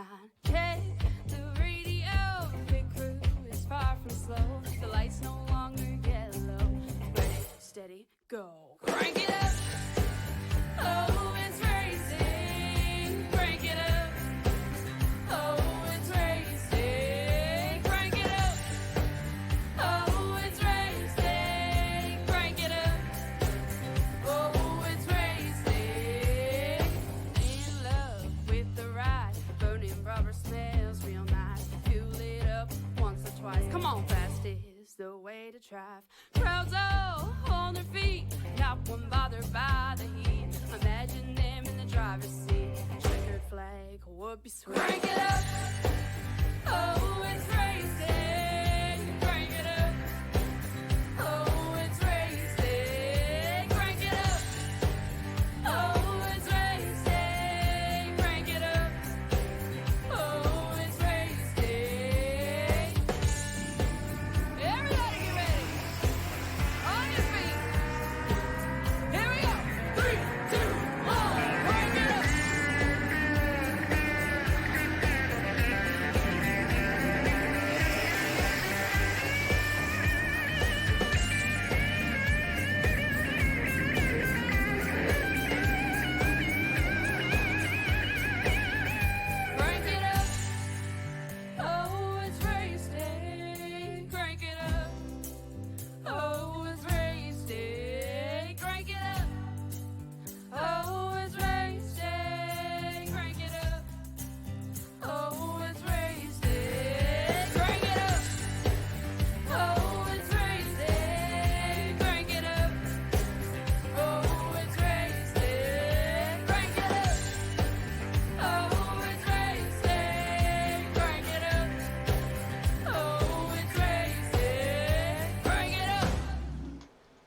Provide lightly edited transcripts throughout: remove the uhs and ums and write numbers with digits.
behind. Check the radio, pit crew is far from slow. The lights no longer yellow. Ready, steady, go. Crank it up. Oh, it's racing. Crank it up. Oh, it's racing. Crank it up. Oh, it's racing. Crank it up. Oh, it's racing. In love with the ride. Burning rubber smells real nice. Fuel it up once or twice. Come on, fast is the way to drive. Crowds all on their feet. Not one bothered by the heat. Imagine them in the driver's seat. Checkered flag would be sweet. Crank it up. Oh, it's racing. Crank it up. Oh, it's racing. Crank it up. Oh, it's racing. Crank it up. Oh, it's racing. Everybody get ready. On your feet. Here we go. 3, 2, 1. Crank it up. Crank it up. Oh, it's racing. Crank it up. Oh, it's racing. Crank it up. Oh, it's racing. Crank it up. Oh, it's racing. Crank it up. Oh, it's racing. Crank it up. Oh, it's racing. Crank it up. Oh, it's racing. Crank it up. Oh, it's racing. Crank it up.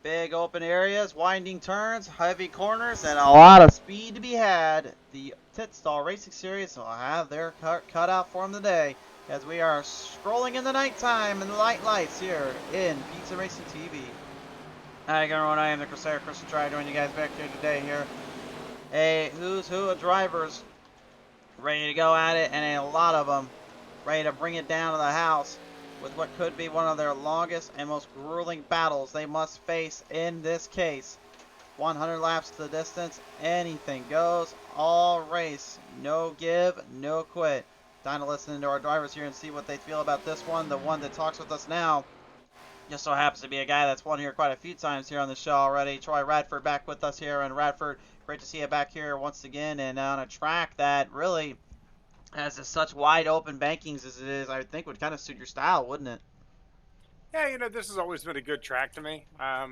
Big open areas, winding turns, heavy corners, and a lot of speed to be had. The Tit Stall Racing Series will have their cut out for them today as we are scrolling in the nighttime and the lights here in Pizza Racing TV. Hi everyone, I am the Crusader Christian Try joining you guys back here today here. A who's who of drivers ready to go at it, and a lot of them ready to bring it down to the house with what could be one of their longest and most grueling battles they must face in this case. 100 laps to the distance, anything goes, all race, no give, no quit. Time to listen to our drivers here and see what they feel about this one. The one that talks with us now just so happens to be a guy that's won here quite a few times here on the show already. Troy Radford back with us here, and Radford, great to see you back here once again, and on a track that really has such wide open bankings as it is. I think would kind of suit your style, wouldn't it? Yeah, this has always been a good track to me. I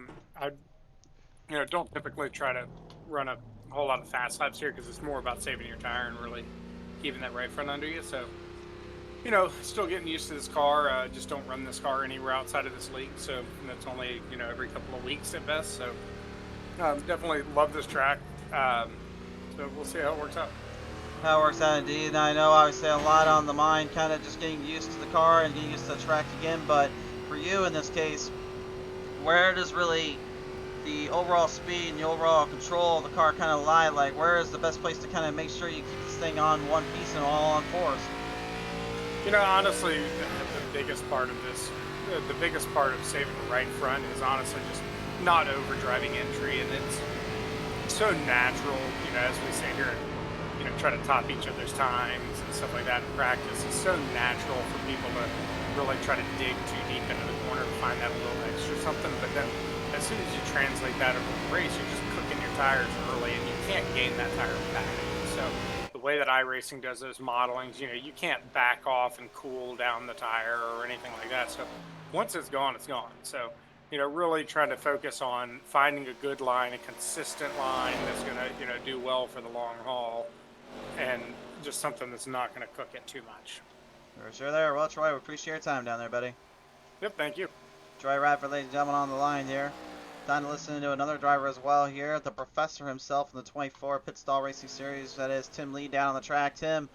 don't typically try to run a whole lot of fast laps here because it's more about saving your tire and really keeping that right front under you. So, still getting used to this car. Just don't run this car anywhere outside of this league. So that's only, every couple of weeks at best. So definitely love this track. So we'll see how it works out. How it works out indeed. And I know obviously a lot on the mind, kind of just getting used to the car and getting used to the track again. But for you in this case, where does really the overall speed and the overall control of the car kind of lie? Like, where is the best place to kind of make sure you keep this thing on one piece and all on fours? Honestly, the biggest part of this, the biggest part of saving the right front is honestly just not overdriving entry, and it's so natural, as we say here, try to top each other's times and stuff like that in practice. It's so natural for people to really try to dig too deep into the corner to find that little extra something, but then as soon as you translate that over the race, you're just cooking your tires early, and you can't gain that tire back. So the way that iRacing does those modelings, you can't back off and cool down the tire or anything like that. So once it's gone, it's gone. So, really trying to focus on finding a good line, a consistent line that's going to, do well for the long haul, and just something that's not going to cook it too much. For sure there. Well, Troy, we appreciate your time down there, buddy. Yep, thank you. Troy Radford, ladies and gentlemen, on the line here. Time to listen to another driver as well here, the professor himself in the 24 Pit Stall Racing Series. That is Tim Lee down on the track. Tim,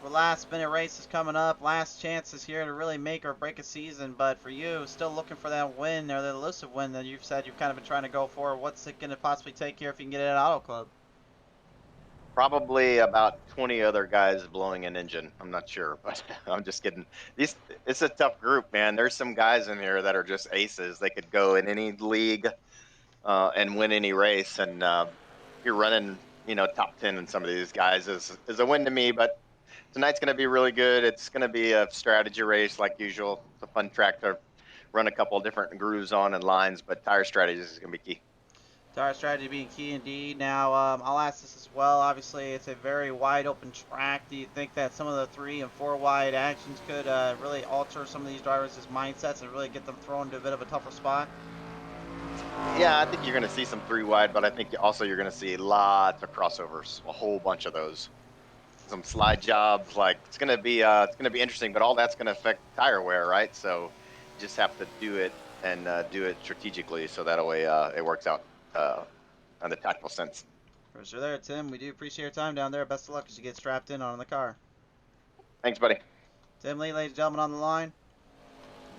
the last minute race is coming up. Last chances here to really make or break a season. But for you, still looking for that win or the elusive win that you've said you've kind of been trying to go for. What's it going to possibly take here if you can get it at Auto Club? Probably about 20 other guys blowing an engine. I'm not sure, but I'm just kidding. It's a tough group, man. There's some guys in here that are just aces. They could go in any league and win any race. And you're running, top 10 in some of these guys is a win to me. But tonight's going to be really good. It's going to be a strategy race like usual. It's a fun track to run a couple of different grooves on and lines, but tire strategy is going to be key. Tire strategy being key indeed. Now, I'll ask this as well. Obviously, it's a very wide open track. Do you think that some of the 3 and 4 wide actions could really alter some of these drivers' mindsets and really get them thrown into a bit of a tougher spot? Yeah, I think you're going to see some 3 wide, but I think also you're going to see lots of crossovers, a whole bunch of those. Some slide jobs, like it's going to be interesting, but all that's going to affect tire wear, right? So you just have to do it and do it strategically, so that way it works out on the tactical sense. For sure there, Tim. We do appreciate your time down there. Best of luck as you get strapped in on the car. Thanks, buddy. Tim Lee, ladies and gentlemen, on the line.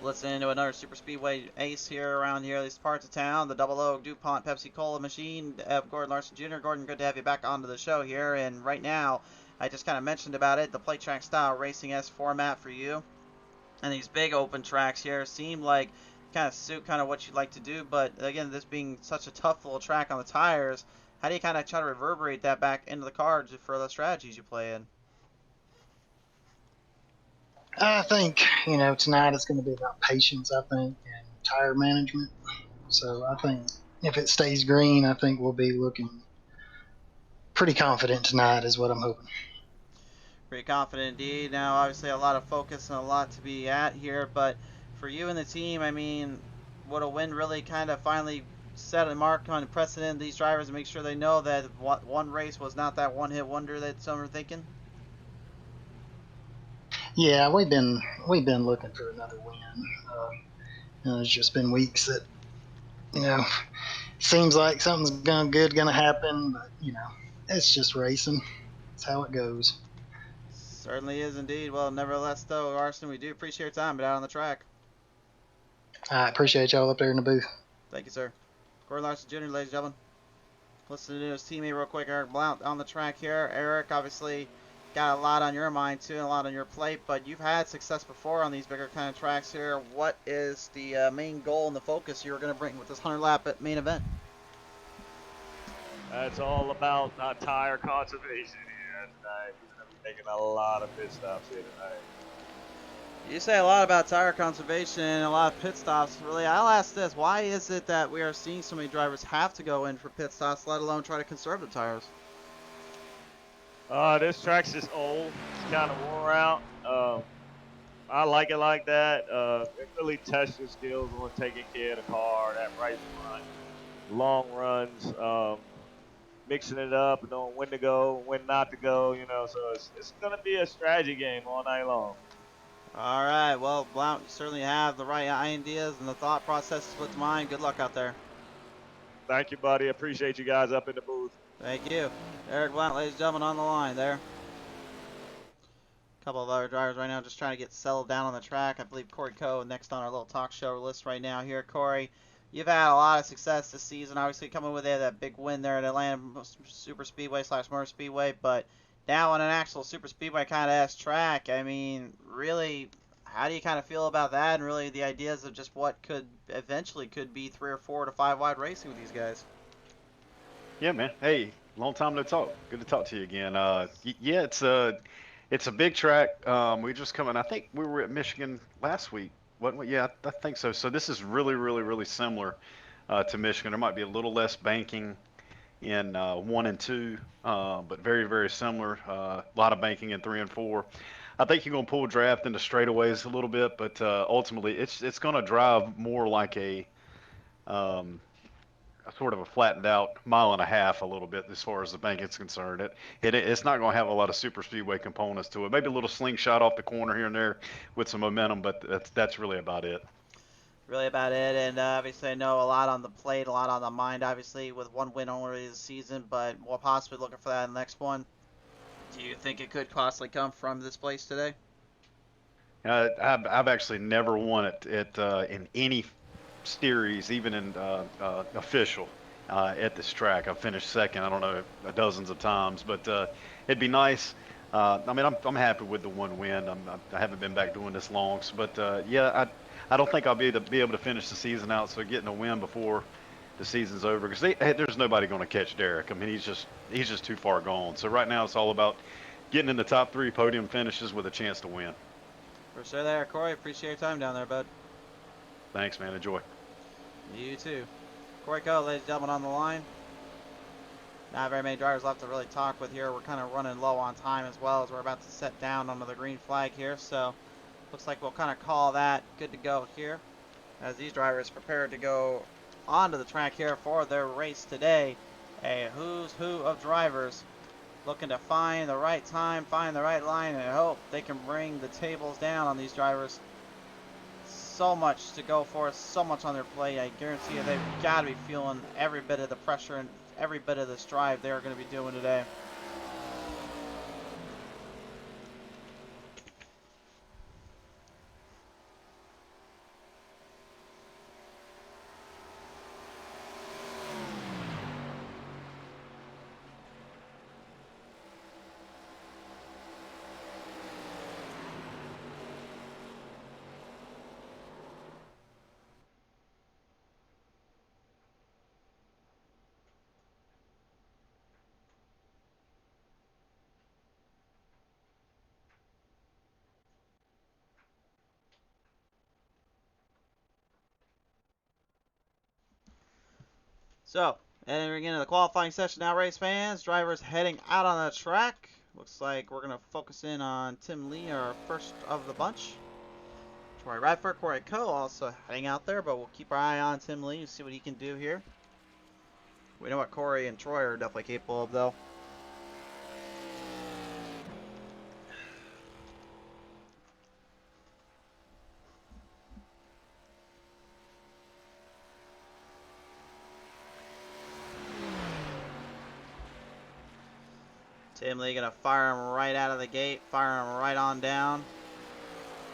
Listening to another Super Speedway ace here around here, these parts of town. The Double O DuPont Pepsi Cola machine. Gordon Larson Jr. Gordon, good to have you back onto the show here. And right now, I just kind of mentioned about it, the plate track style racing S format for you. And these big open tracks here seem like kind of suit kind of what you'd like to do. But again, this being such a tough little track on the tires, how do you kind of try to reverberate that back into the car for the strategies you play in? I think, tonight it's going to be about patience, I think, and tire management. So I think if it stays green, I think we'll be looking pretty confident tonight is what I'm hoping. Pretty confident indeed. Now, obviously, a lot of focus and a lot to be at here, but for you and the team, I mean, would a win really kind of finally set a mark on precedent these drivers and make sure they know that one race was not that one-hit wonder that some are thinking? Yeah, we've been looking for another win. It's just been weeks that seems like something's gonna happen, but it's just racing. It's how it goes. Certainly is indeed. Well, nevertheless, though, Arson, we do appreciate your time, but out on the track. I appreciate y'all up there in the booth. Thank you, sir. Gordon Larson Jr., ladies and gentlemen. Listen to his teammate real quick, Eric Blount, on the track here. Eric, obviously, got a lot on your mind, too, and a lot on your plate, but you've had success before on these bigger kind of tracks here. What is the main goal and the focus you're going to bring with this 100-lap main event? It's all about tire conservation here tonight. We're going to be making a lot of pit stops here tonight. You say a lot about tire conservation and a lot of pit stops. Really, I'll ask this. Why is it that we are seeing so many drivers have to go in for pit stops, let alone try to conserve the tires? This track's just old. It's kind of worn out. I like it like that. It really tests your skills on taking care of the car, that right front, long runs, mixing it up and knowing when to go, when not to go, so it's going to be a strategy game all night long. All right, well, Blount, you certainly have the right ideas and the thought processes with mine. Good luck out there. Thank you, buddy. Appreciate you guys up in the booth. Thank you. Eric Blount, ladies and gentlemen, on the line there. A couple of other drivers right now just trying to get settled down on the track. I believe Corey Coe next on our little talk show list right now here. Corey, you've had a lot of success this season, obviously coming with that big win there at Atlanta Super Speedway / Motor Speedway, but now on an actual Super Speedway kind of track, I mean, really, how do you kind of feel about that and really the ideas of just what could eventually could be 3 or 4 to 5 wide racing with these guys? Yeah, man. Hey, long time no talk. Good to talk to you again. Yeah, it's a big track. We just coming. I think we were at Michigan last week, wasn't we? Yeah, I think so. So this is really, really, really similar to Michigan. There might be a little less banking in 1 and 2, but very, very similar. A lot of banking in 3 and 4. I think you're going to pull draft into straightaways a little bit, but ultimately it's going to drive more like a sort of a flattened out mile and a half a little bit as far as the bank is concerned. It's not going to have a lot of super speedway components to it. Maybe a little slingshot off the corner here and there with some momentum, but that's really about it. Really about it, and obviously I know a lot on the plate, a lot on the mind, obviously, with one win only this season, but we'll possibly looking for that in the next one. Do you think it could possibly come from this place today? I've actually never won it in any series, even in official. at this track. I've finished second, I don't know, dozens of times, but it'd be nice. I mean, I'm happy with the one win. I haven't been back doing this long, but yeah, I don't think I'll be able to finish the season out. So getting a win before the season's over, because there's nobody going to catch Derek. I mean, he's just too far gone. So right now it's all about getting in the top 3 podium finishes with a chance to win. For sure there, Corey. Appreciate your time down there, bud. Thanks, man. Enjoy. You too. Corey Coe, ladies and gentlemen, on the line. Not very many drivers left to really talk with here. We're kind of running low on time as well as we're about to set down under the green flag here. So looks like we'll kind of call that good to go here as these drivers prepare to go onto the track here for their race today. A who's who of drivers looking to find the right time, find the right line, and hope they can bring the tables down on these drivers. So much to go for, so much on their plate. I guarantee you they've got to be feeling every bit of the pressure and every bit of this drive they're going to be doing today. So, entering into the qualifying session now, race fans. Drivers heading out on the track. Looks like we're going to focus in on Tim Lee, our first of the bunch. Troy Radford, Corey Coe also heading out there, but we'll keep our eye on Tim Lee and see what he can do here. We know what Corey and Troy are definitely capable of, though. Tim Lee gonna fire him right out of the gate, fire him right on down.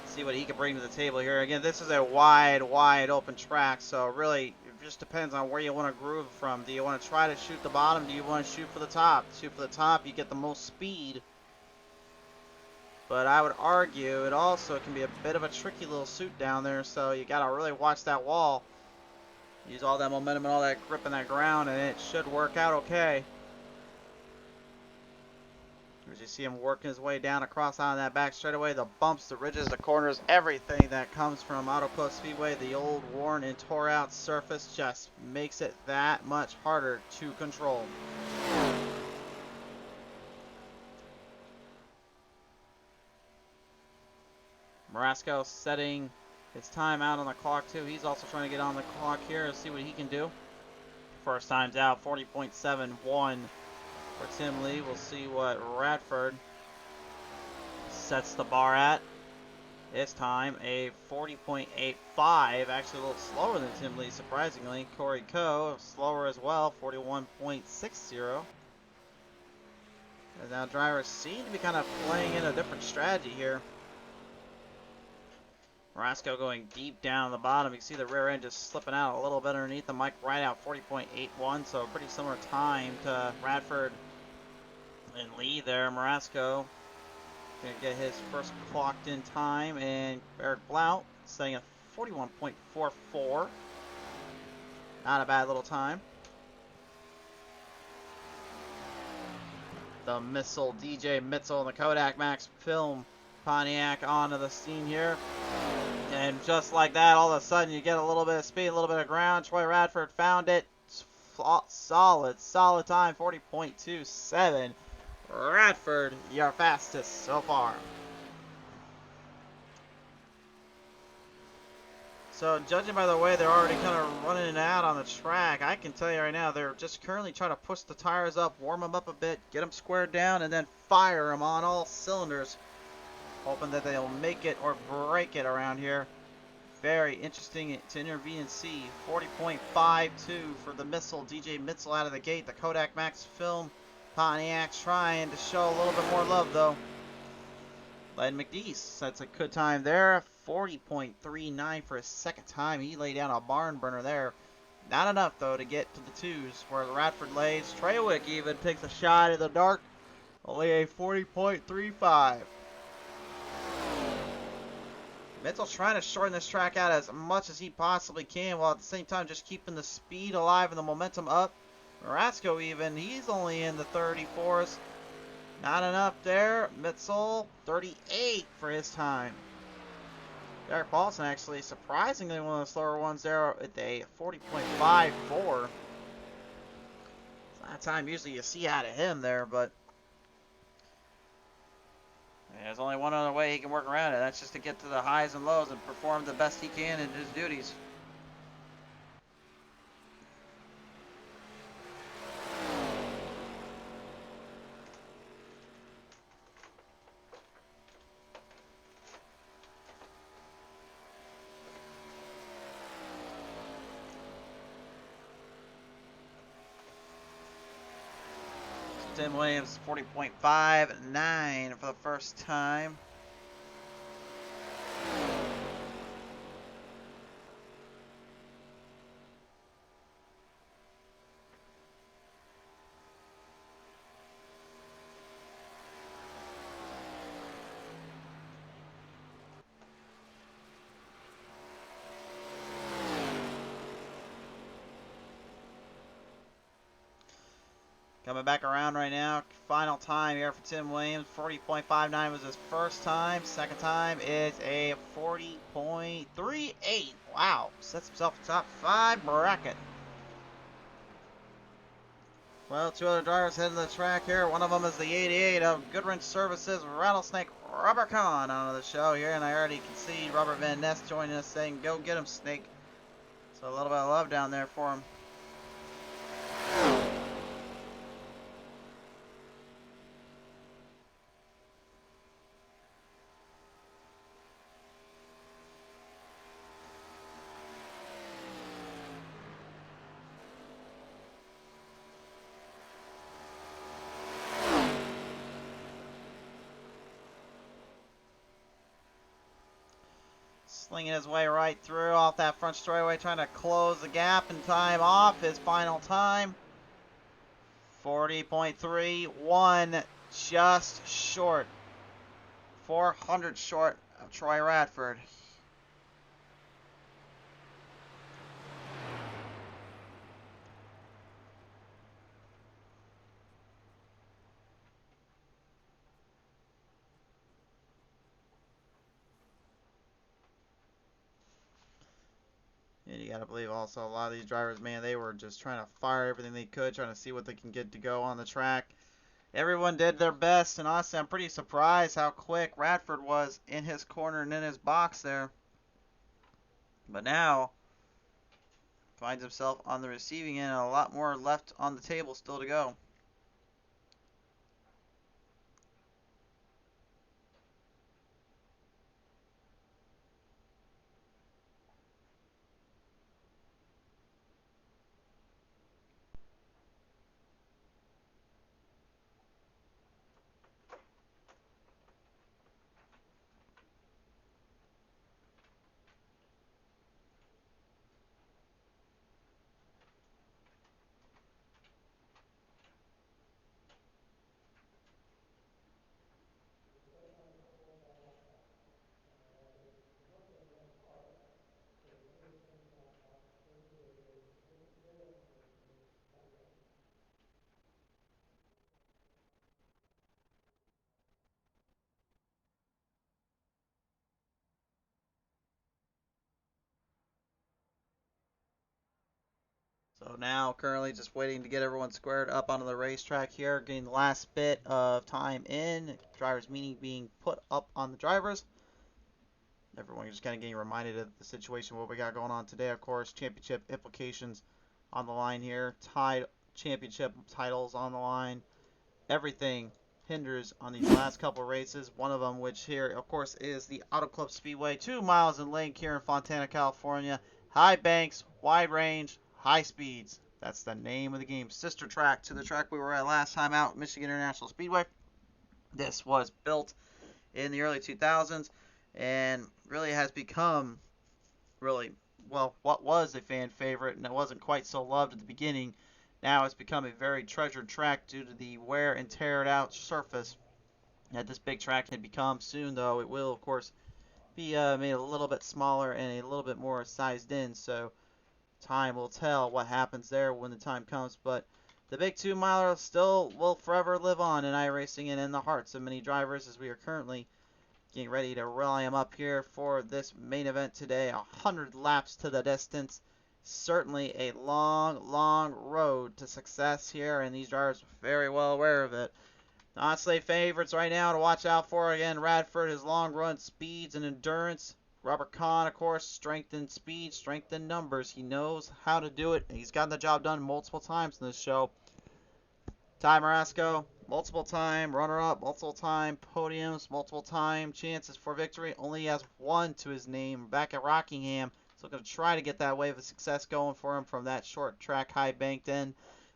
See what he can bring to the table here. Again, this is a wide open track, so really it just depends on where you want to groove from. Do you want to try to shoot the bottom? Do you want to shoot for the top? Shoot for the top, you get the most speed. But I would argue it also can be a bit of a tricky little suit down there, so you gotta really watch that wall. Use all that momentum and all that grip in that ground, and it should work out okay. As you see him working his way down across on that back straightaway, the bumps, the ridges, the corners, everything that comes from Auto Club Speedway, the old worn and tore out surface just makes it that much harder to control. Marasco setting his time out on the clock too. He's also trying to get on the clock here and see what he can do. First time's out, 40.71. For Tim Lee, we'll see what Radford sets the bar at. This time, a 40.85, actually a little slower than Tim Lee, surprisingly. Corey Coe, slower as well, 41.60. And now drivers seem to be kind of playing in a different strategy here. Marasco going deep down the bottom. You can see the rear end just slipping out a little bit underneath the Mike right out, 40.81, so pretty similar time to Radford and Lee there. Marasco gonna get his first clocked in time, and Eric Blount setting a 41.44. Not a bad little time. The Missile DJ Mitzel and the Kodak Max Film Pontiac onto the scene here. And just like that, all of a sudden you get a little bit of speed, a little bit of ground. Troy Radford found it. Solid time, 40.27. Radford, your fastest so far. So judging by the way they're already kind of running it out on the track, I can tell you right now they're just currently trying to push the tires up, warm them up a bit, get them squared down, and then fire them on all cylinders, hoping that they'll make it or break it around here. Very interesting to intervene and see. 40.52 for the Missile DJ Mitzel out of the gate. The Kodak Max Film Pontiac trying to show a little bit more love though. Len McDeese, that's a good time there. 40.39 for his second time. He laid down a barn burner there. Not enough, though, to get to the twos where the Radford lays. Trawick even takes a shot in the dark. Only a 40.35. Mitchell's trying to shorten this track out as much as he possibly can, while at the same time just keeping the speed alive and the momentum up. Marasco even, he's only in the 34s. Not enough there. Mitchell, 38 for his time. Derek Paulson actually surprisingly one of the slower ones there at a 40.54. It's not time usually you see out of him there, but there's only one other way he can work around it. That's just to get to the highs and lows and perform the best he can in his duties. Tim Williams, 40.59 for the first time. Coming back around right now. Final time here for Tim Williams. 40.59 was his first time. Second time is a 40.38. Wow. Sets himself a top 5 bracket. Well, two other drivers heading to the track here. One of them is the 88 of Goodwrench Services Rattlesnake, Robert Kahn, on the show here. And I already can see Robert Van Ness joining us saying, go get him, Snake. So a little bit of love down there for him. Slinging his way right through off that front straightaway, trying to close the gap and time off his final time. 40.31, just short. 400 short of Troy Radford. And you gotta believe also a lot of these drivers, man, they were just trying to fire everything they could, trying to see what they can get to go on the track. Everyone did their best, and honestly, I'm pretty surprised how quick Radford was in his corner and in his box there. But now, finds himself on the receiving end, and a lot more left on the table still to go. So now, currently just waiting to get everyone squared up onto the racetrack here, getting the last bit of time in. Drivers' meeting being put up on the drivers. Everyone just kind of getting reminded of the situation, what we got going on today. Of course, championship implications on the line here. Championship titles on the line. Everything hinders on these last couple races. One of them, which here, of course, is the Auto Club Speedway. 2 miles in length here in Fontana, California. High banks, wide range, high speeds. That's the name of the game. Sister track to the track we were at last time out, Michigan International Speedway. This was built in the early 2000s and really has become really well, what was a fan favorite and it wasn't quite so loved at the beginning, now it's become a very treasured track due to the wear and tear out surface that this big track had become. Soon, though, it will, of course, be made a little bit smaller and a little bit more sized in. So time will tell what happens there when the time comes. But the big 2 miler still will forever live on in iRacing and in the hearts of many drivers, as we are currently getting ready to rally them up here for this main event today. 100 laps to the distance. Certainly a long, long road to success here, and these drivers are very well aware of it. Honestly, favorites right now to watch out for, again, Radford, his long run speeds and endurance. Robert Kahn, of course, strength and speed, strength in numbers. He knows how to do it. He's gotten the job done multiple times in this show. Ty Marasco, multiple time runner-up, multiple time podiums, multiple time chances for victory. Only has one to his name back at Rockingham. So going to try to get that wave of success going for him from that short track high banked in.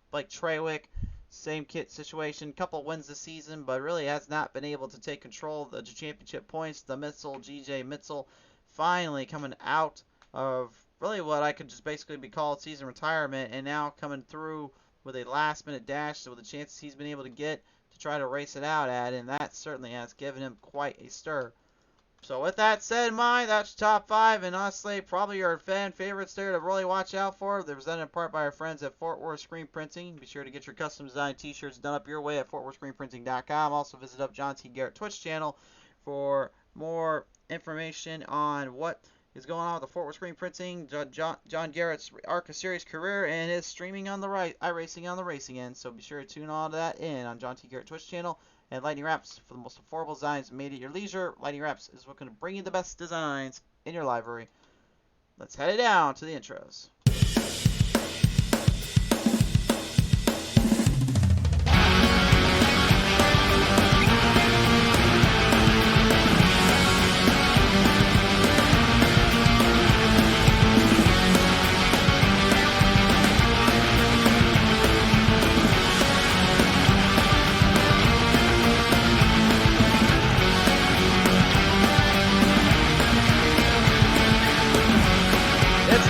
Blake Trawick, same kit situation, couple wins this season, but really has not been able to take control of the championship points. The Mitzel, GJ Mitzel, finally coming out of really what I could just basically be called season retirement, and now coming through with a last minute dash with the chances he's been able to get to try to race it out at, and that certainly has given him quite a stir. So with that said in mind, that's top 5, and honestly, probably your fan favorites there to really watch out for. They're presented in part by our friends at Fort Worth Screen Printing. Be sure to get your custom designed t-shirts done up your way at fortworthscreenprinting.com. Also visit up John T. Garrett Twitch channel for more information on what is going on with the Fort Worth Screen Printing, John Garrett's ARCA Series career, and his streaming on the iRacing on the racing end. So be sure to tune all of that in on John T. Garrett Twitch channel. And Lightning Wrapz for the most affordable designs made at your leisure. Lightning Wrapz is what going to bring you the best designs in your library. Let's head it down to the intros.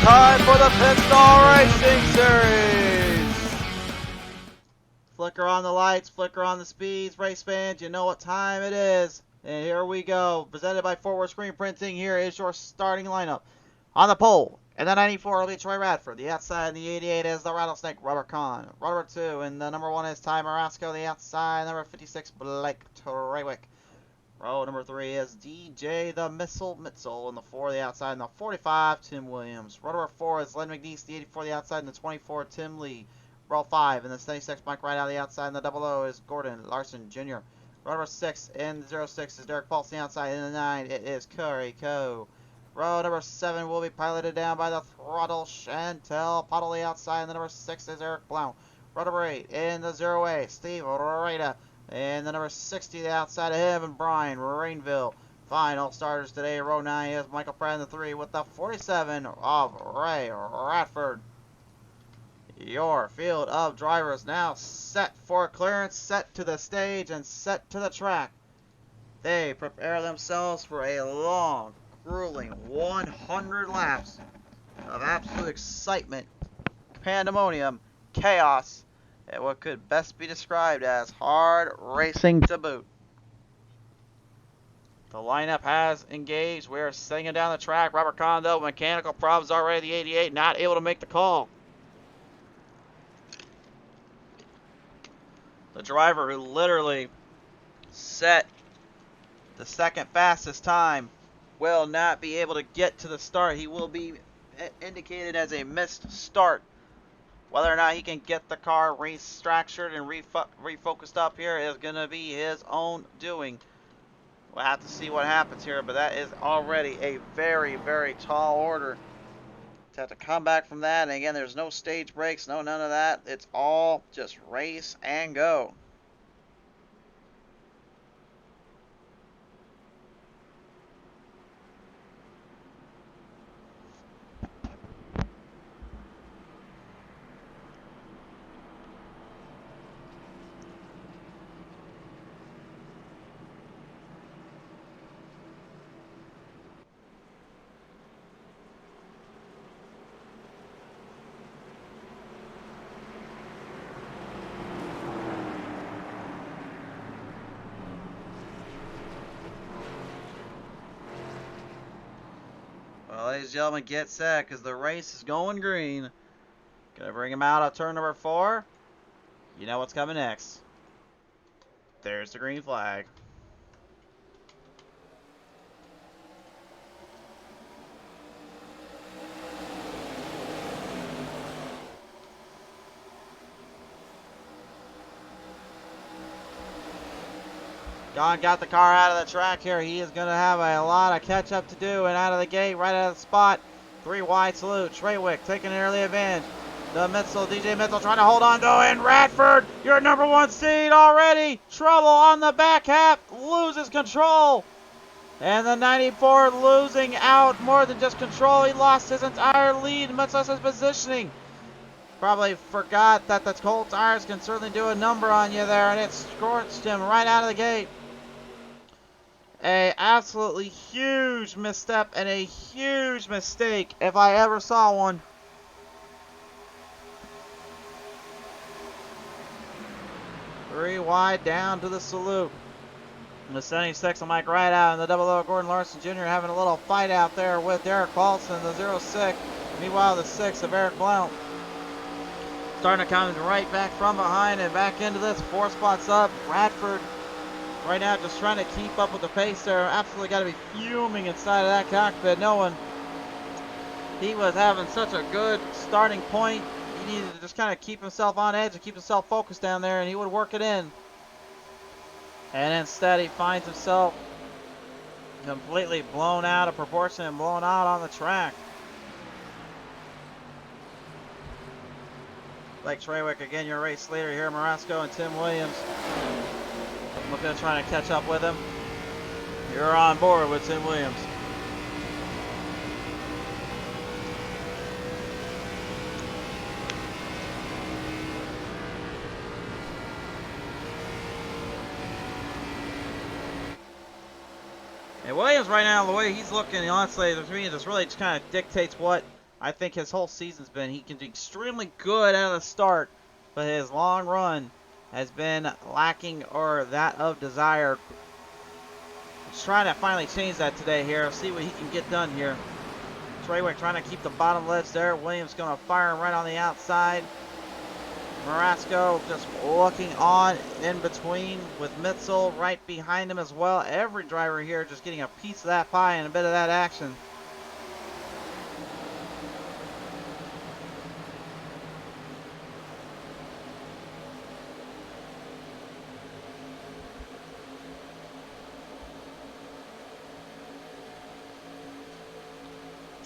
Time for the Pit Stall Racing Series. Flicker on the lights, flicker on the speeds, race fans, you know what time it is. And here we go. Presented by Fort Worth Screen Printing, here is your starting lineup. On the pole, in the 94 will be Troy Radford. The outside in the 88 is the Rattlesnake, Robert Kahn. Robert 2, and the number 1 is Ty Marasco. The outside, number 56, Blake Trawick. Row number 3 is DJ the Missile Mitzel on the 4, the outside, and the 45, Tim Williams. Row number 4 is Len McNeese, the 84, the outside, and the 24, Tim Lee. Row 5 and the 76, Mike Wright out of the outside, and the 00 is Gordon Larson Jr. Row number 6 and the 06 is Derek Paulson, the outside, and the 9 it is Curry Coe. Row number 7 will be piloted down by the Throttle Chantel Pottle, the outside, and the number 6 is Eric Blount. Row number 8 in the 08, Steve Rada. And the number 60, the outside of him, and Brian Rainville. Final starters today, row 9 is Michael Pratt in the 3 with the 47 of Ray Radford. Your field of drivers now set for clearance, set to the stage, and set to the track. They prepare themselves for a long, grueling 100 laps of absolute excitement, pandemonium, chaos, and what could best be described as hard racing to boot. The lineup has engaged. We're singing down the track. Robert Kahn, though, mechanical problems already. The 88 not able to make the call. The driver who literally set the second fastest time will not be able to get to the start. He will be indicated as a missed start. Whether or not he can get the car restructured and refocused up here is going to be his own doing. We'll have to see what happens here, but that is already a very, very tall order. To have to come back from that, and again, there's no stage breaks, no none of that. It's all just race and go. Well, ladies and gentlemen, get set because the race is going green. Gonna bring him out of turn number 4. You know what's coming next. There's the green flag. Don got the car out of the track here. He is going to have a lot of catch up to do, and out of the gate, right out of the spot. 3 wide salute. Treywick taking an early advantage. The Mitchell, DJ Mitchell trying to hold on, go in. Radford, your number 1 seed already. Trouble on the back half, loses control. And the 94 losing out more than just control. He lost his entire lead, much less his positioning. Probably forgot that the cold tires can certainly do a number on you there, and it scorched him right out of the gate. A absolutely huge misstep and a huge mistake if I ever saw one. Three wide down to the salute. And the 76 will Mike right out, and the 00 Gordon Larson Jr. having a little fight out there with Derek Paulson, the 06. Meanwhile, the 6 of Eric Blount starting to come right back from behind and back into this. 4 spots up. Radford right now just trying to keep up with the pace there. Absolutely got to be fuming inside of that cockpit, knowing he was having such a good starting point. He needed to just kind of keep himself on edge and keep himself focused down there, and he would work it in. And instead he finds himself completely blown out of proportion and blown out on the track. Blake Treywick, again, your race leader here, Marasco and Tim Williams. Looking to try to catch up with him. You're on board with Tim Williams. And Williams right now, the way he's looking, honestly, to me, just really just kind of dictates what I think his whole season's been. He can do extremely good out of the start, but his long run has been lacking or that of desired. He's trying to finally change that today here. See what he can get done here. Treywick trying to keep the bottom ledge there. Williams going to fire him right on the outside. Marasco just looking on in between with Mitzel right behind him as well. Every driver here just getting a piece of that pie and a bit of that action.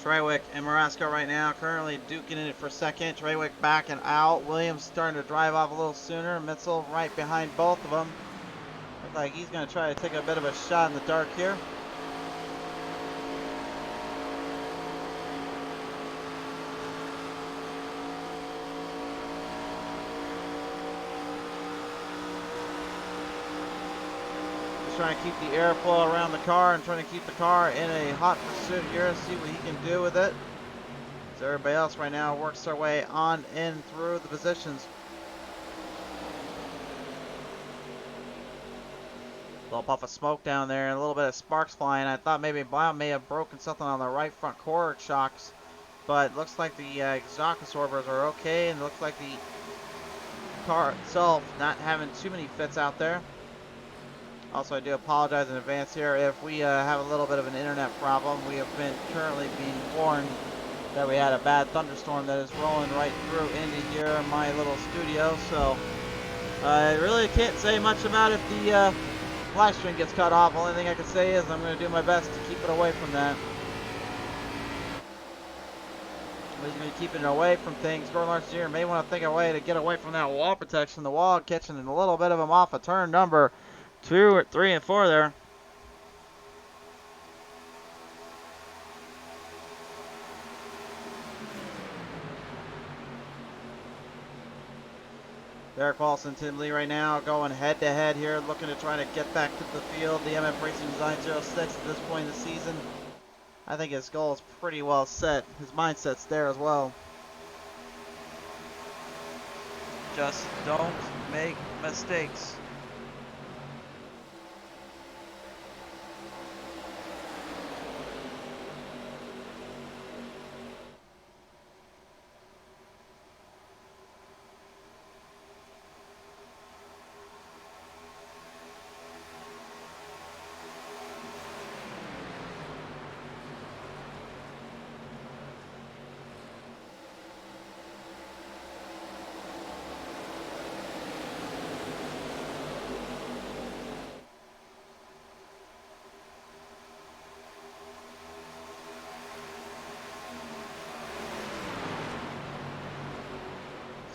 Treywick and Marasco right now currently duking it for second. Treywick backing out. Williams starting to drive off a little sooner. Mitzel right behind both of them. Looks like he's going to try to take a bit of a shot in the dark here. Trying to keep the airflow around the car and trying to keep the car in a hot pursuit here. See what he can do with it. So everybody else right now works their way on in through the positions. A little puff of smoke down there and a little bit of sparks flying. I thought maybe Blount may have broken something on the right front core shocks, but it looks like the exhaust absorbers are okay, and it looks like the car itself not having too many fits out there. Also, I do apologize in advance here if we have a little bit of an internet problem. We have been currently being warned that we had a bad thunderstorm that is rolling right through into here in my little studio. So I really can't say much about if the live stream gets cut off. Only thing I can say is I'm going to do my best to keep it away from that. He's going to be keeping it away from things. Gordon Larson Jr. may want to think of a way to get away from that wall protection. The wall catching a little bit of him off a turn number 2 or 3 and 4 there. Derek Paulson, Tim Lee right now going head to head here, looking to try to get back to the field. The MF Racing Design 06 at this point in the season. I think his goal is pretty well set. His mindset's there as well. Just don't make mistakes.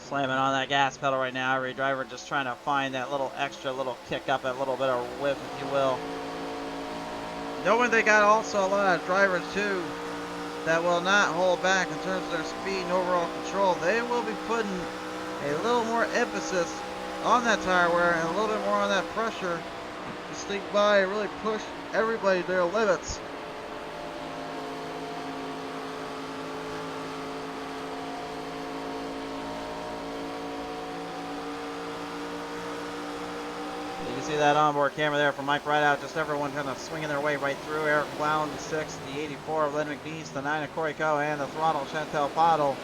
Slamming on that gas pedal right now. Every driver just trying to find that little extra little kick up, that little bit of whip, if you will. Knowing they got also a lot of drivers too that will not hold back in terms of their speed and overall control. They will be putting a little more emphasis on that tire wear and a little bit more on that pressure to sneak by and really push everybody to their limits. You can see that onboard camera there from Mike Rideout, just everyone kind of swinging their way right through. Eric Blount, the 6, the 84 of Len McNeese, the 9 of Corey Coe, and the throttle Chantel Pottle,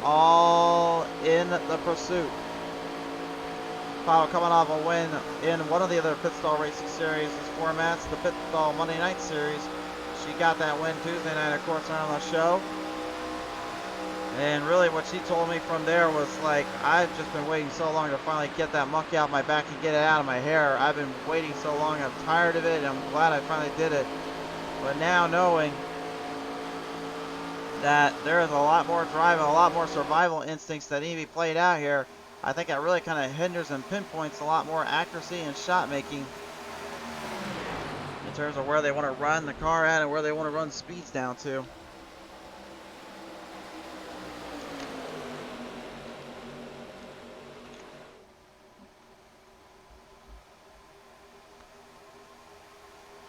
all in the pursuit. Pottle coming off a win in one of the other Pit Stall Racing Series formats, the Pit Stall Monday Night Series. She got that win Tuesday night, of course, on the show. And really what she told me from there was like, I've just been waiting so long to finally get that monkey out my back and get it out of my hair. I've been waiting so long, I'm tired of it, and I'm glad I finally did it. But now knowing that there is a lot more drive and a lot more survival instincts that need to be played out here, I think it really kind of hinders and pinpoints a lot more accuracy and shot making in terms of where they want to run the car at and where they want to run speeds down to.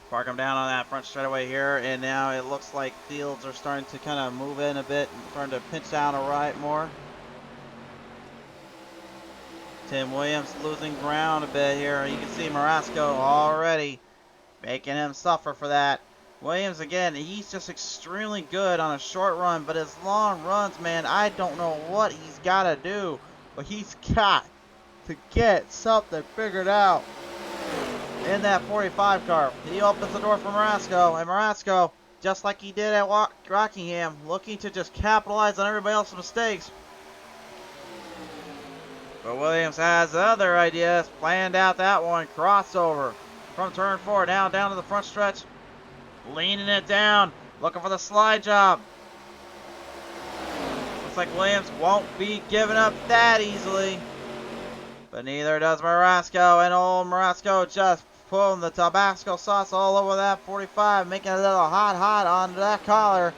Park them down on that front straightaway here, and now it looks like fields are starting to kind of move in a bit and starting to pinch down a right more. Tim Williams losing ground a bit here. You can see Marasco already making him suffer for that. Williams, again, he's just extremely good on a short run, but his long runs, man, I don't know what he's got to do, but he's got to get something figured out in that 45 car. He opens the door for Marasco, and Marasco, just like he did at Rockingham, looking to just capitalize on everybody else's mistakes. But Williams has other ideas, planned out that one. Crossover from turn 4, now down to the front stretch, leaning it down, looking for the slide job. Looks like Williams won't be giving up that easily, but neither does Marasco, and old Marasco just pulling the Tabasco sauce all over that 45, making it a little hot onto that collar.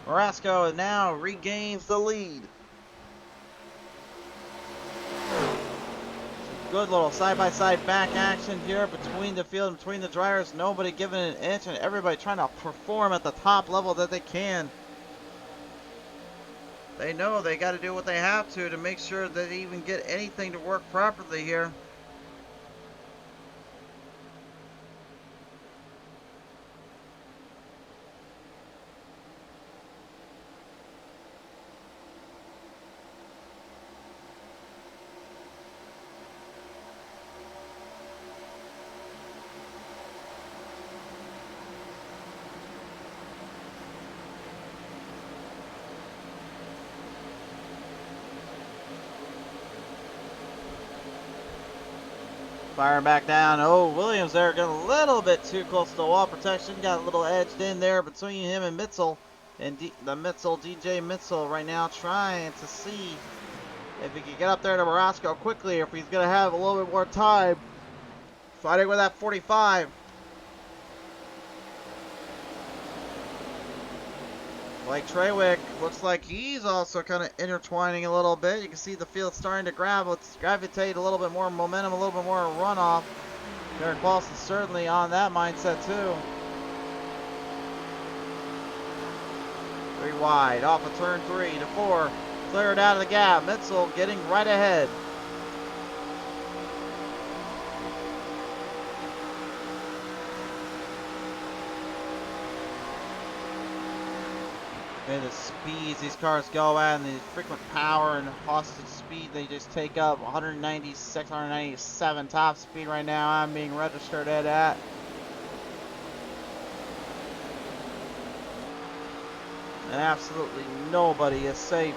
Marasco now regains the lead. Good little side-by-side back action here between the field and between the drivers. Nobody giving an inch and everybody trying to perform at the top level that they can. They know they got to do what they have to make sure that they even get anything to work properly here. Firing back down. Oh, Williams there getting a little bit too close to the wall protection. Got a little edged in there between him and Mitzel. And DJ Mitzel right now trying to see if he can get up there to Marasco quickly, or if he's going to have a little bit more time fighting with that 45. Blake Trawick looks like he's also kind of intertwining a little bit. You can see the field starting to gravitate a little bit more momentum, a little bit more runoff. Derek Paulson certainly on that mindset too. 3 wide, off of turn 3 to 4. Cleared out of the gap. Mitzel getting right ahead. And the speeds these cars go at, and the frequent power and hostage speed they just take up. 196, 197 top speed right now I'm being registered at that. And absolutely nobody is safe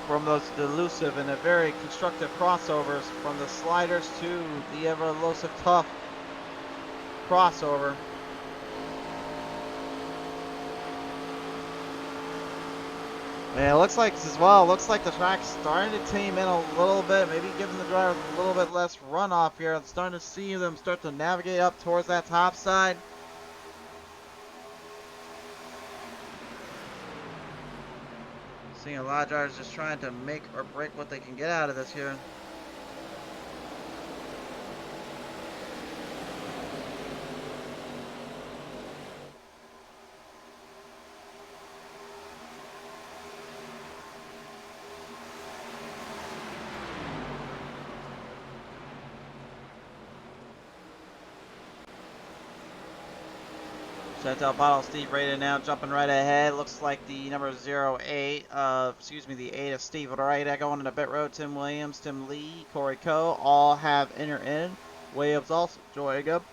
from those elusive and very constructive crossovers, from the sliders to the ever elusive tough crossover. And it looks like as well, looks like the track's starting to tame in a little bit, maybe giving the drivers a little bit less runoff here. I'm starting to see them start to navigate up towards that top side. Seeing a lot of drivers just trying to make or break what they can get out of this here. Chantel Bottle, Steve Raiden now jumping right ahead. Looks like the number 08, the 8 of Steve Raida going into pit road. Tim Williams, Tim Lee, Corey Coe all have inner in. Williams also joining up.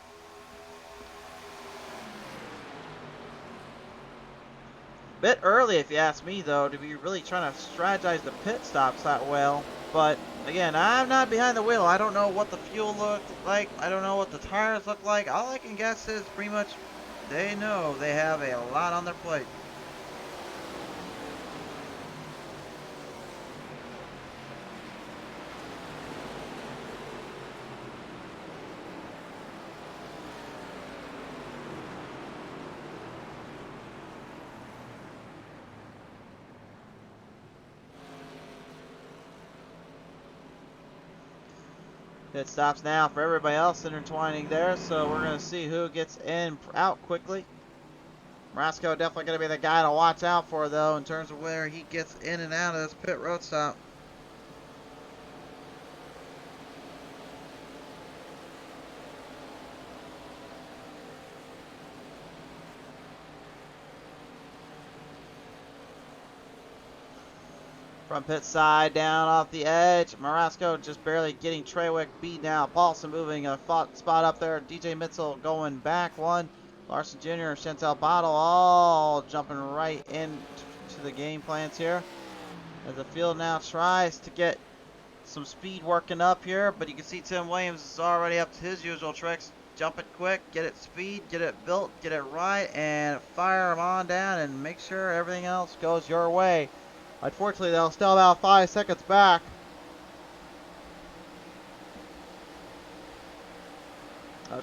Bit early if you ask me though, to be really trying to strategize the pit stops that well. But again, I'm not behind the wheel. I don't know what the fuel looked like. I don't know what the tires look like. All I can guess is pretty much they know they have a lot on their plate. Pit stops now for everybody else intertwining there, so we're going to see who gets in out quickly. Marasco definitely going to be the guy to watch out for, though, in terms of where he gets in and out of this pit road stop. From pit side, down off the edge. Marasco just barely getting Treywick beat now. Paulson moving a spot up there. DJ Mitchell going back one. Larson Jr. and Chantel Bottle all jumping right into the game plans here. As the field now tries to get some speed working up here. But you can see Tim Williams is already up to his usual tricks. Jump it quick, get it speed, get it built, get it right, and fire them on down and make sure everything else goes your way. Unfortunately, they'll still about 5 seconds back.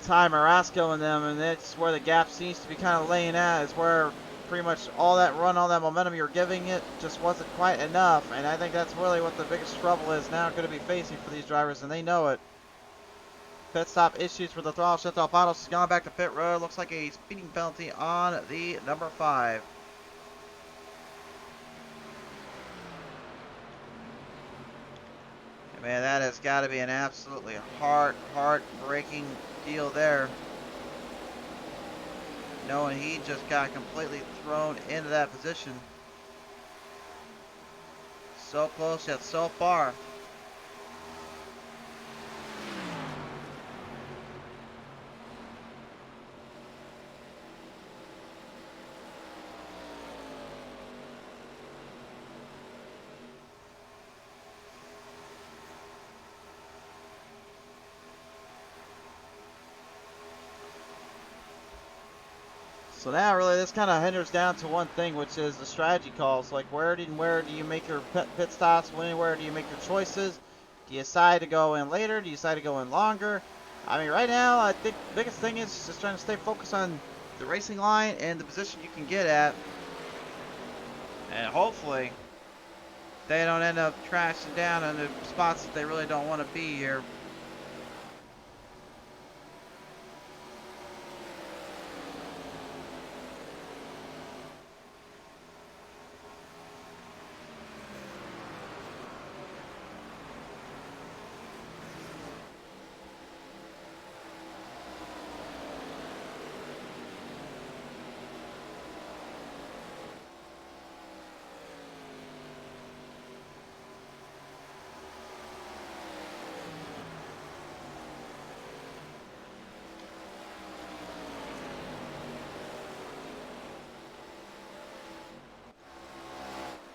Ty Marasco and them, and that's where the gap seems to be kind of laying at, is where pretty much all that run, all that momentum you're giving it just wasn't quite enough. And I think that's really what the biggest trouble is now going to be facing for these drivers, and they know it. Pit stop issues for the throttle. Chantel Bottles has gone back to pit road. Looks like a speeding penalty on the number 5. Man, that has got to be an absolutely heart-breaking deal there. Knowing he just got completely thrown into that position. So close yet so far. So now really this kind of hinders down to one thing, which is the strategy calls. Like where do you make your pit stops? Where do you make your choices? Do you decide to go in later? Do you decide to go in longer? I mean, right now I think the biggest thing is just trying to stay focused on the racing line and the position you can get at. And hopefully they don't end up crashing down in the spots that they really don't want to be here.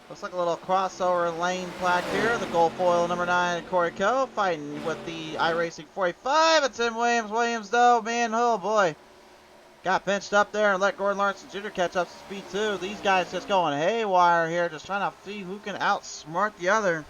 Looks like a little crossover lane plaque here. The gold foil number 9, Corey Coe, fighting with the iRacing 45. It's in Williams. Williams, though, man, oh boy. got pinched up there and let Gordon Larson Jr. catch up to speed too. These guys just going haywire here, just trying to see who can outsmart the other.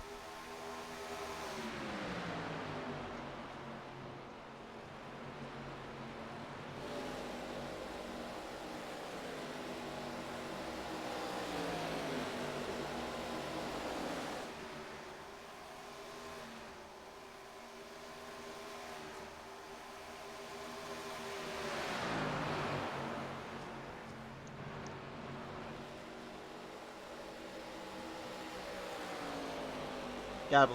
Gotta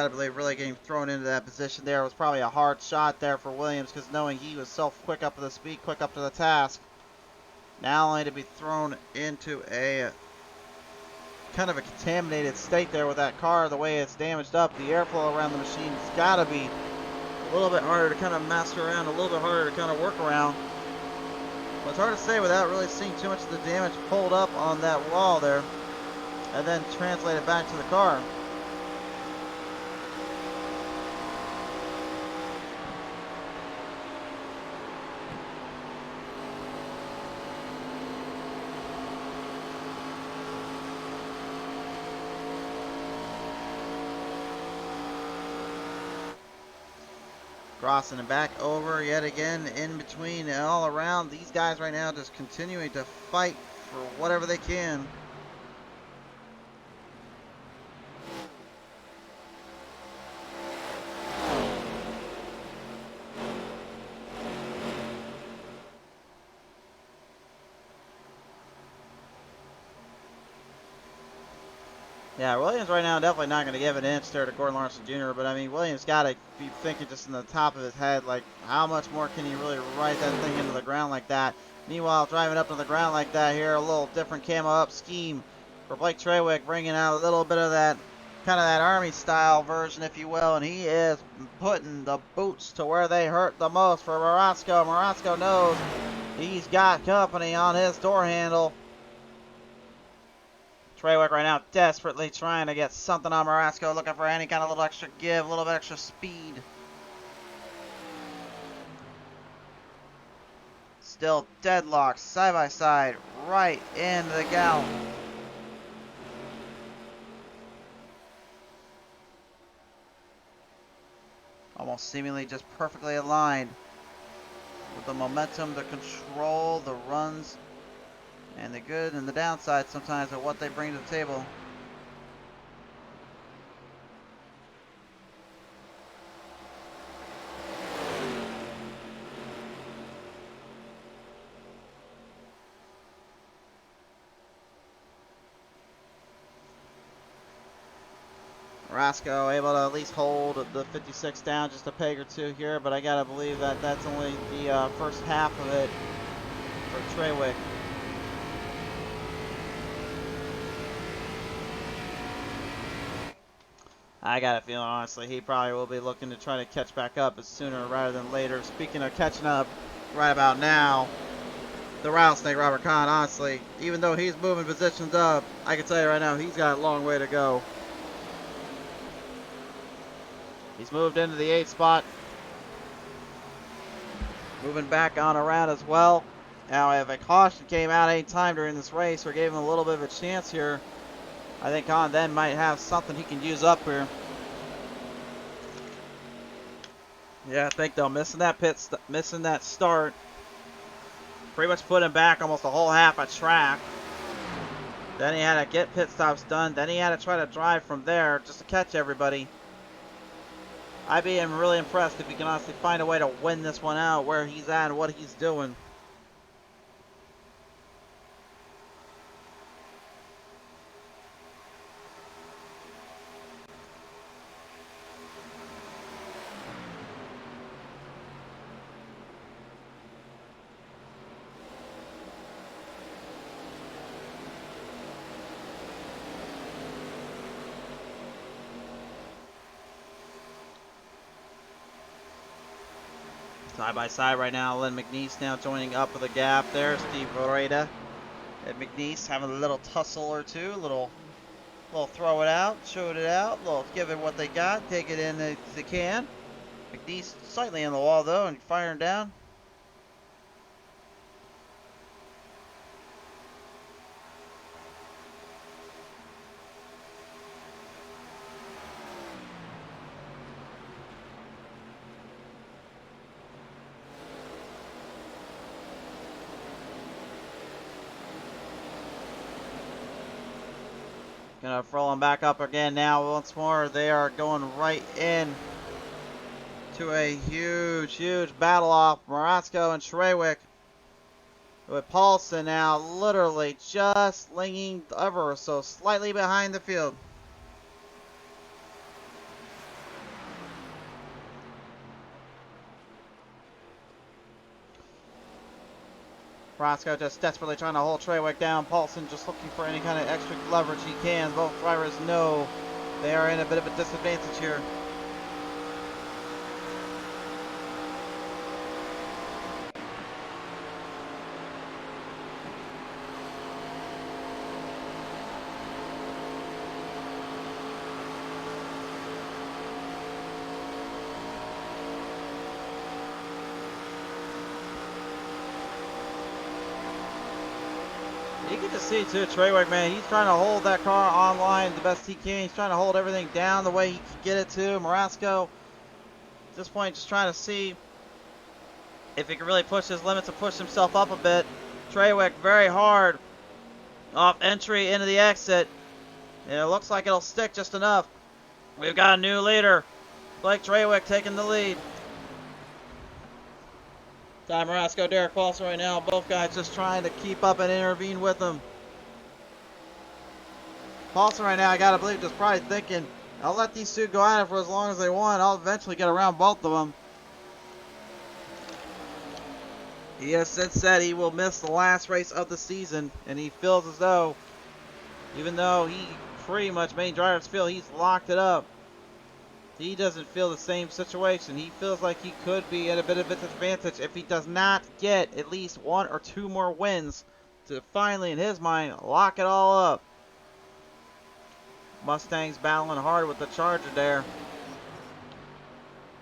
believe really getting thrown into that position there was probably a hard shot there for Williams, because knowing he was so quick up to the speed, quick up to the task. Now only to be thrown into a kind of a contaminated state there with that car, the way it's damaged up. The airflow around the machine's gotta be a little bit harder to kind of master around, a little bit harder to kind of work around. But it's hard to say without really seeing too much of the damage pulled up on that wall there and then translated back to the car. Crossing and back over yet again, in between and all around. These guys right now just continuing to fight for whatever they can. Yeah, Williams right now definitely not going to give an inch there to Gordon Larson Jr., but I mean, Williams got to be thinking just in the top of his head, like, how much more can he really ride that thing into the ground like that? Meanwhile, driving up to the ground like that here, a little different camo up scheme for Blake Trawick, bringing out a little bit of that, kind of that Army style version, if you will, and he is putting the boots to where they hurt the most for Marasco. Marasco knows he's got company on his door handle. Trawick right now desperately trying to get something on Marasco, looking for any kind of little extra give, a little bit extra speed. Still deadlocked, side by side, right into the gallon. Almost seemingly just perfectly aligned with the momentum, the control, the runs, and the good and the downside sometimes of what they bring to the table. Marasco able to at least hold the 56 down just a peg or two here, but I gotta believe that that's only the first half of it for Trawick. I got a feeling, honestly, he probably will be looking to try to catch back up sooner rather than later. Speaking of catching up right about now, the rattlesnake Robert Kahn, honestly, even though he's moving positions up, I can tell you right now, he's got a long way to go. He's moved into the 8th spot. Moving back on around as well. Now, if a caution came out any time during this race or gave him a little bit of a chance here, I think Kahn then might have something he can use up here. Yeah, I think though, missing that start, pretty much put him back almost a whole half a track. Then he had to get pit stops done. Then he had to try to drive from there just to catch everybody. I'd be really impressed if he can honestly find a way to win this one out where he's at and what he's doing. Side by side right now, Len McNeese now joining up with a gap there. Steve Voreda and McNeese having a little tussle or two, little throw it out, shoot it out, little give it what they got, take it in if they can. McNeese slightly in the wall though and firing down. Gonna roll them back up again now once more. They are going right in to a huge battle off Morasco and Schrewick. With Paulson now literally just leaning ever so slightly behind the field. Roscoe just desperately trying to hold Trewick down. Paulson just looking for any kind of extra leverage he can. Both drivers know they are in a bit of a disadvantage here. You can just see too, Trewick, man, he's trying to hold that car online the best he can. He's trying to hold everything down the way he can get it to. Morasco, at this point, just trying to see if he can really push his limits and push himself up a bit. Trewick very hard off entry into the exit. And it looks like it'll stick just enough. We've got a new leader. Blake Trewick taking the lead. Ty Morasco, Derek Paulson right now. Both guys just trying to keep up and intervene with them. Paulson right now, I gotta believe, just probably thinking, I'll let these two go at it for as long as they want. I'll eventually get around both of them. He has since said he will miss the last race of the season, and he feels as though, even though he pretty much made drivers feel he's locked it up, he doesn't feel the same situation. He feels like he could be at a bit of a disadvantage if he does not get at least 1 or 2 more wins to finally, in his mind, lock it all up. Mustangs battling hard with the Charger there.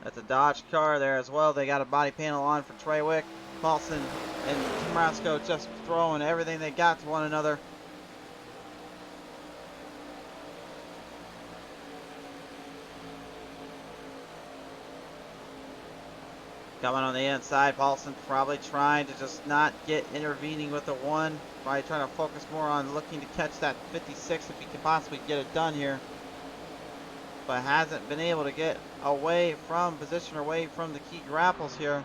That's a Dodge car there as well. They got a body panel on for Trewick. Paulson and Morasco just throwing everything they got to one another. Coming on the inside, Paulson probably trying to just not get intervening with the one. Probably trying to focus more on looking to catch that 56 if he can possibly get it done here. But hasn't been able to get away from position, away from the key grapples here.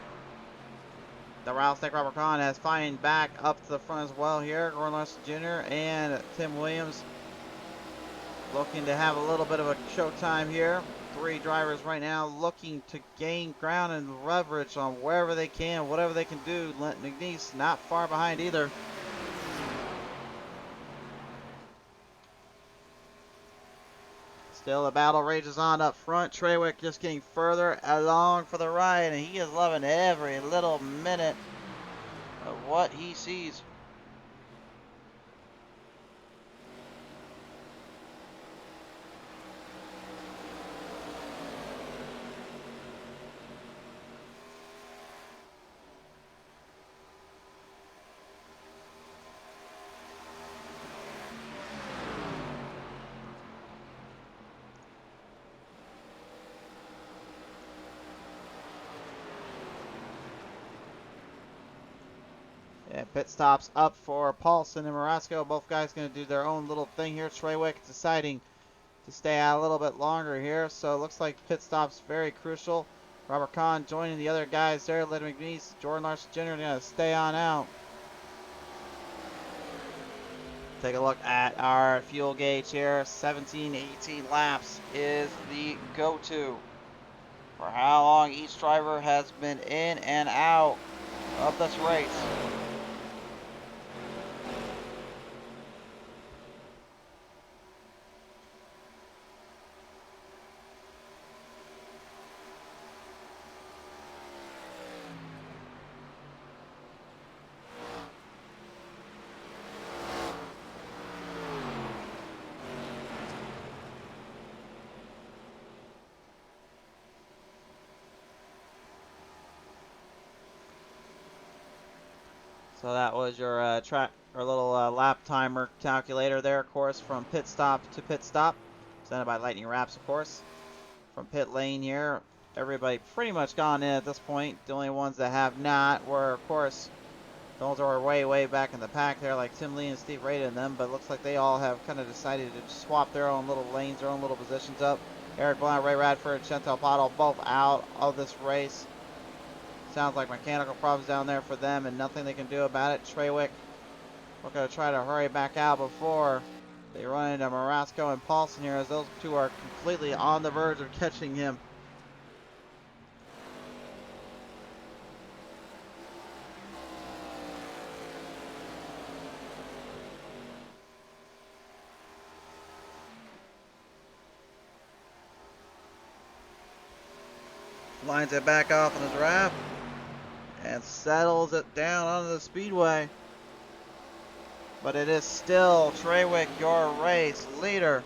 The Rattlesnake Robert Kahn has flying back up to the front as well here. Gordon Larson Jr. and Tim Williams looking to have a little bit of a showtime here. 3 drivers right now looking to gain ground and leverage on wherever they can, whatever they can do. McNeese not far behind either. Still the battle rages on up front. Trewick just getting further along for the ride, and he is loving every little minute of what he sees. Yeah, pit stops up for Paulson and Morasco. Both guys going to do their own little thing here. Trewick deciding to stay out a little bit longer here. So it looks like pit stops very crucial. Robert Kahn joining the other guys there. Led McNeese, Jordan Larson Jr. going to stay on out. Take a look at our fuel gauge here. 17-18 laps is the go-to for how long each driver has been in and out of this race. So that was your track or little lap timer calculator there, of course, from pit stop to pit stop. Presented by Lightning Wrapz, of course. From pit lane here, everybody pretty much gone in at this point. The only ones that have not were, of course, Those are way, way back in the pack there, like Tim Lee and Steve Rada and them, but it looks like they all have kind of decided to swap their own little lanes, their own little positions up. Eric Blount, Ray Radford, Chantal Pottle both out of this race. Sounds like mechanical problems down there for them and nothing they can do about it. Treywick, we're going to try to hurry back out before they run into Marasco and Paulson here, as those two are completely on the verge of catching him. Lines it back off on his wrap and settles it down onto the speedway. But it is still Treywick, your race leader.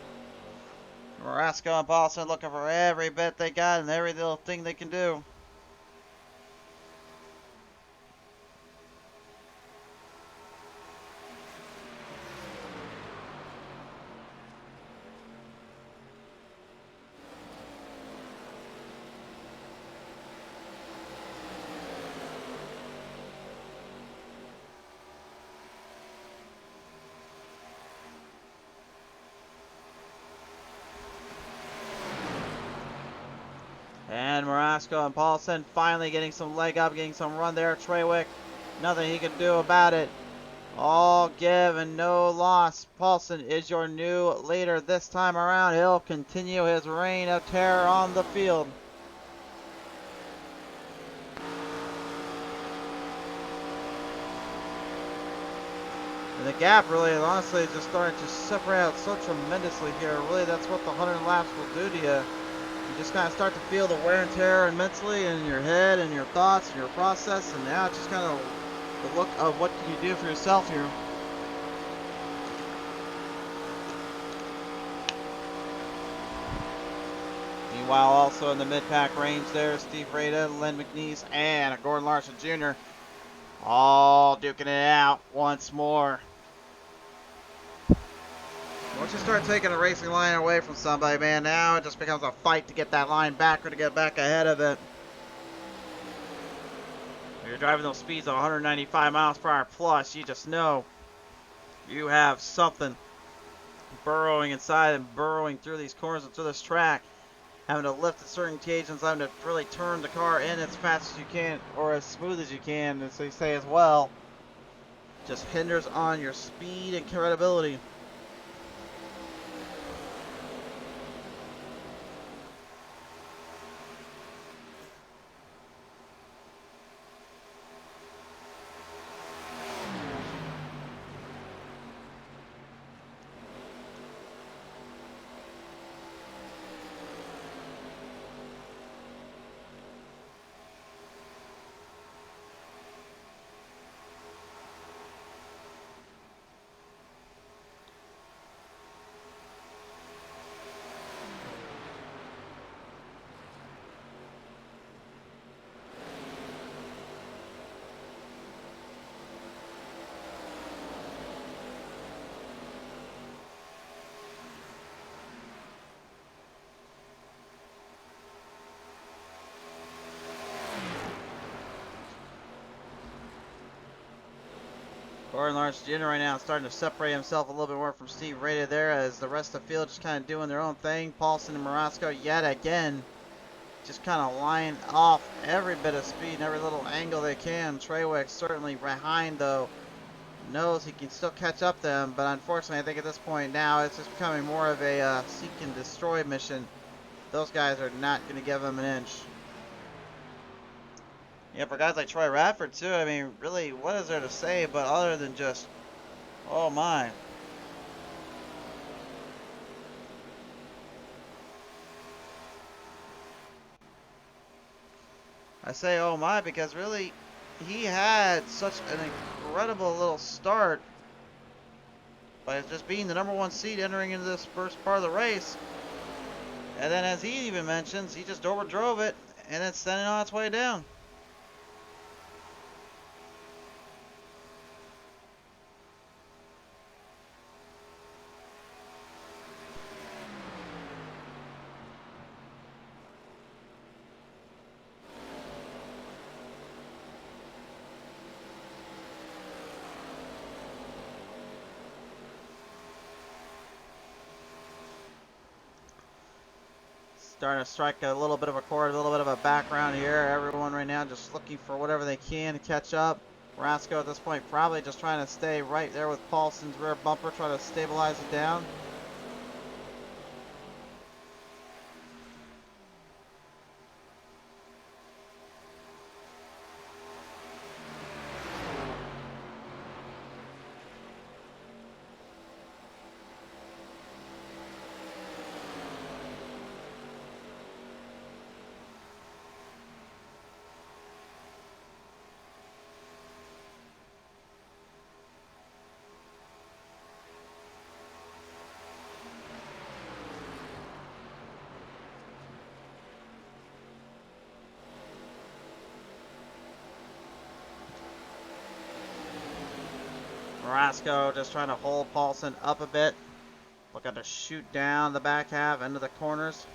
Marasco and Paulson looking for every bit they got and every little thing they can do. And Marasco and Paulson finally getting some leg up, getting some run there. Treywick, nothing he can do about it. All give and no loss. Paulson is your new leader this time around. He'll continue his reign of terror on the field. And the gap really, honestly, is just starting to separate out so tremendously here. Really, that's what the 100 laps will do to you. You just kind of start to feel the wear and tear and mentally in your head and your thoughts and your process, and now it's just kind of the look of what can you do for yourself here. Meanwhile, also in the mid-pack range there, Steve Rada, Len McNeese, and Gordon Larson Jr. all duking it out once more. Once you start taking a racing line away from somebody, man, now it just becomes a fight to get that line back or to get back ahead of it. When you're driving those speeds of 195 miles per hour plus, you just know you have something burrowing inside and burrowing through these corners and through this track. Having to lift at certain occasions, having to really turn the car in as fast as you can, or as smooth as you can, as they say as well. Just hinders on your speed and credibility. Gordon Larson Jr. right now starting to separate himself a little bit more from Steve Rada there, as the rest of the field just kind of doing their own thing. Paulson and Marasco yet again just kind of line off every bit of speed and every little angle they can. Treywick certainly behind, though, knows he can still catch up to them, but unfortunately I think at this point now it's just becoming more of a seek and destroy mission. Those guys are not going to give him an inch. Yeah, for guys like Troy Radford too, I mean, really, what is there to say but other than just, oh my. I say oh my because really, he had such an incredible little start by just being the #1 seed entering into this first part of the race. And then as he even mentions, he just overdrove it and it's sending on its way down. Starting to strike a little bit of a chord, a little bit of a background here. Everyone right now just looking for whatever they can to catch up. Rasco at this point probably just trying to stay right there with Paulson's rear bumper, try to stabilize it down. Rasco just trying to hold Paulson up a bit. Looking to shoot down the back half into the corners.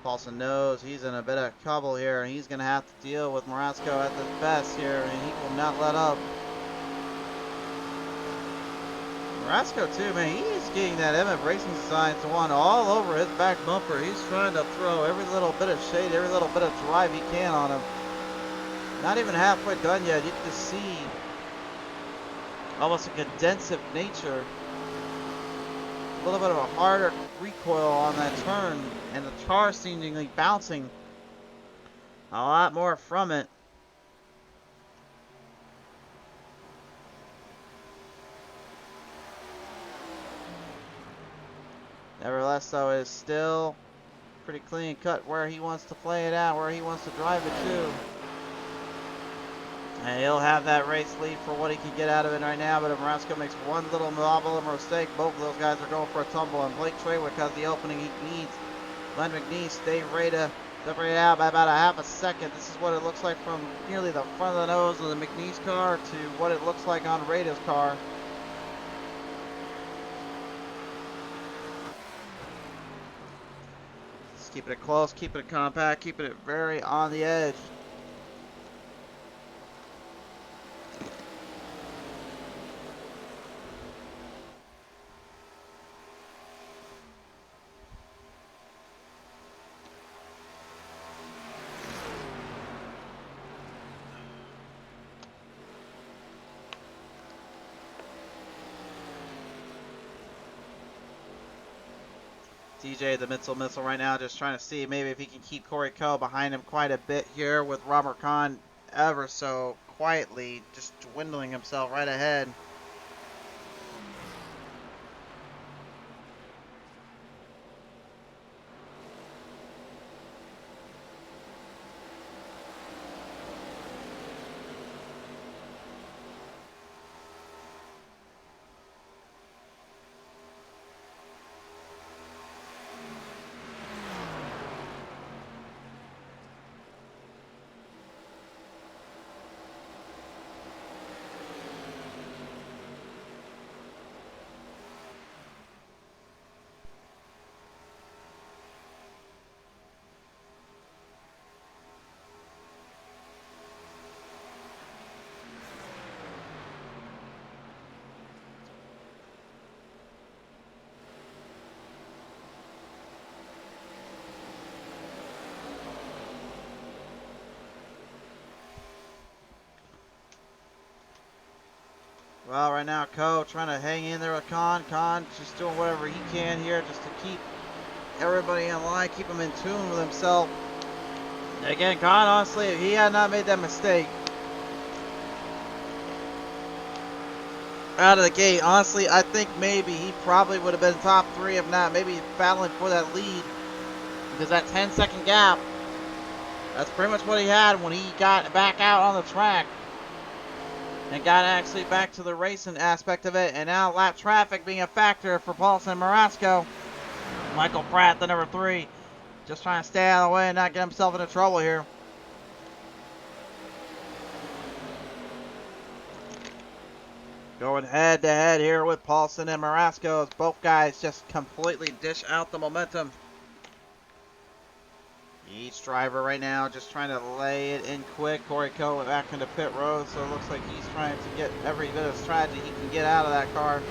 Paulson knows he's in a bit of trouble here, and he's going to have to deal with Marasco at the best here, and he will not let up. Marasco too, man, he's getting that Emmett Racing Science one all over his back bumper. He's trying to throw every little bit of shade, every little bit of drive he can on him. Not even halfway done yet. You can just see almost a condensive nature. A little bit of a harder recoil on that turn, and the car seemingly bouncing a lot more from it. Nevertheless, though, it is still pretty clean cut where he wants to play it out, where he wants to drive it to. And he'll have that race lead for what he can get out of it right now, but if Marasco makes one little wobble or mistake, both of those guys are going for a tumble, and Blake Traywick has the opening he needs. Glenn McNeese stay ready to separate out by about a half a second. This is what it looks like from nearly the front of the nose of the McNeese car to what it looks like on Rada's car. Just keeping it close, keeping it compact, keeping it very on the edge. DJ, the missile right now, just trying to see maybe if he can keep Corey Coe behind him quite a bit here, with Robert Kahn ever so quietly just dwindling himself right ahead. Well, right now, Coe trying to hang in there with Khan. Khan just doing whatever he can here just to keep everybody in line, keep him in tune with himself. Again, Khan, honestly, if he had not made that mistake out of the gate, honestly, I think maybe he probably would have been top three, if not maybe battling for that lead. Because that 10-second gap, that's pretty much what he had when he got back out on the track and got actually back to the racing aspect of it. And now lap traffic being a factor for Paulson and Marasco. Michael Pratt, the number 3, just trying to stay out of the way and not get himself into trouble here. Going head to head here with Paulson and Marasco as both guys just completely dish out the momentum. Each driver right now just trying to lay it in quick. Corey Coe back into pit road, so it looks like he's trying to get every bit of strategy he can get out of that car.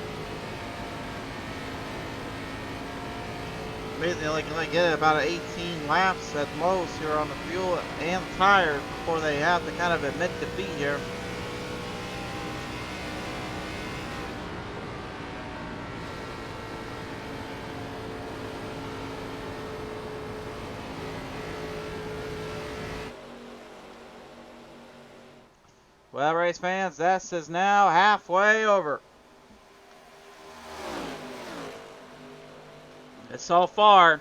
basically like get about 18 laps at most here on the fuel and tires before they have to kind of admit defeat here. Well, race fans, this is now halfway over. And so far,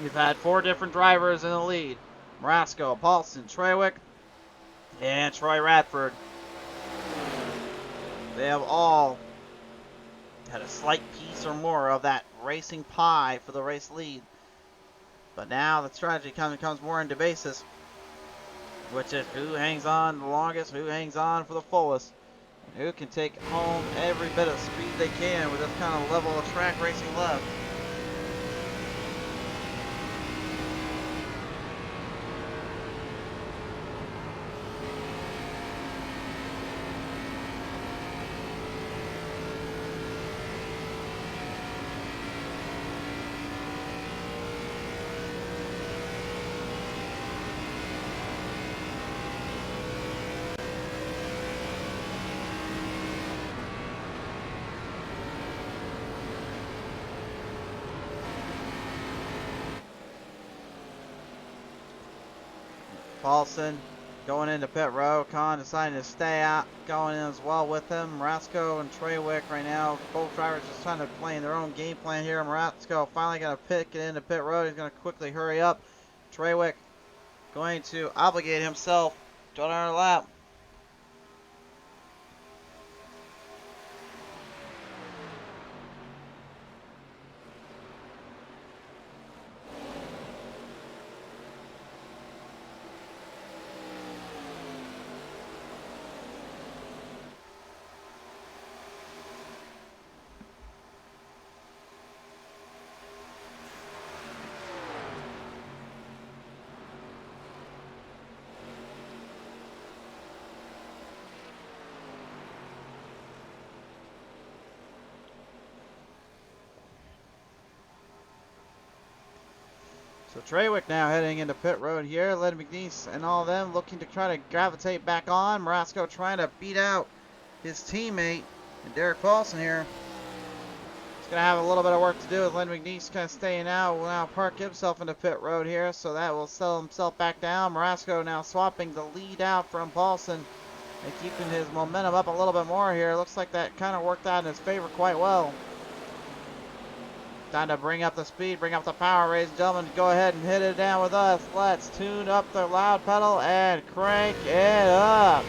we've had 4 different drivers in the lead. Marasco, Paulson, Trawick, and Troy Radford. They have all had a slight piece or more of that racing pie for the race lead. But now the strategy comes more into basis, which is who hangs on the longest, who hangs on for the fullest, and who can take home every bit of speed they can with this kind of level of track racing left. Paulson going into pit row. Khan deciding to stay out, going in as well with him. Marasco and Trawick right now, both drivers just trying to play their own game plan here. Marasco finally going to get into pit road. He's going to quickly hurry up. Trawick going to obligate himself to another lap. So Trawick now heading into pit road here. Len McNeese and all of them looking to try to gravitate back on. Marasco trying to beat out his teammate, and Derek Paulson here. He's going to have a little bit of work to do with Len McNeese kind of staying out. Will now park himself into pit road here, so that will settle himself back down. Marasco now swapping the lead out from Paulson and keeping his momentum up a little bit more here. Looks like that kind of worked out in his favor quite well. Time to bring up the speed, bring up the power, ladies and gentlemen. Go ahead and hit it down with us. Let's tune up the loud pedal and crank it up.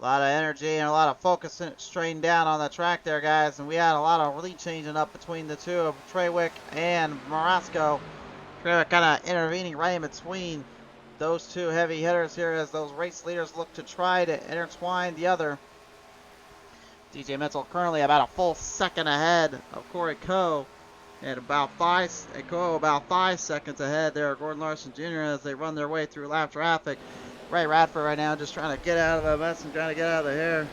lot of energy and a lot of focus strained down on the track there, guys. And we had a lot of lead changing up between the two of Treywick and Marasco. Treywick kind of intervening right in between those two heavy hitters here as those race leaders look to try to intertwine the other. DJ Mental currently about a full second ahead of Corey Coe. And about 5 seconds ahead there, Gordon Larson Jr. as they run their way through lap traffic. Ray Radford right now just trying to get out of the mess and trying to get out of the hair.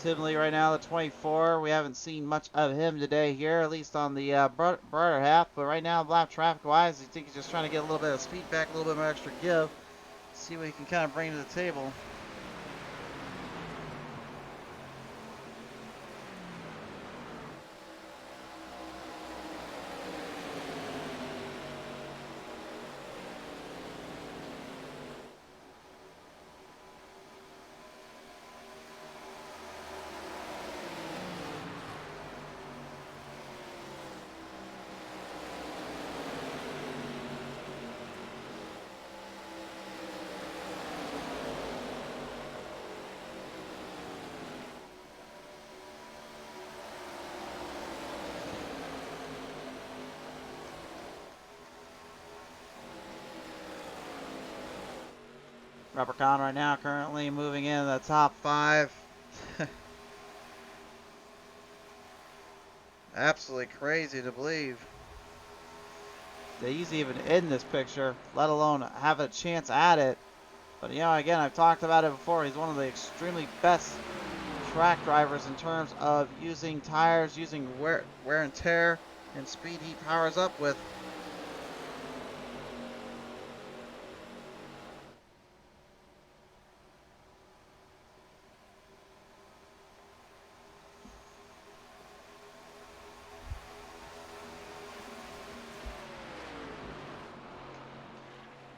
Timley right now, the 24. We haven't seen much of him today here, at least on the broader half. But right now, lap traffic-wise, I think he's just trying to get a little bit of speed back, a little bit more extra give. See what he can kind of bring to the table. Robert Kahn right now currently moving in the top 5. Absolutely crazy to believe that he's even in this picture, let alone have a chance at it. But you know, again, I've talked about it before. He's one of the extremely best track drivers in terms of using tires, using wear and tear, and speed he powers up with.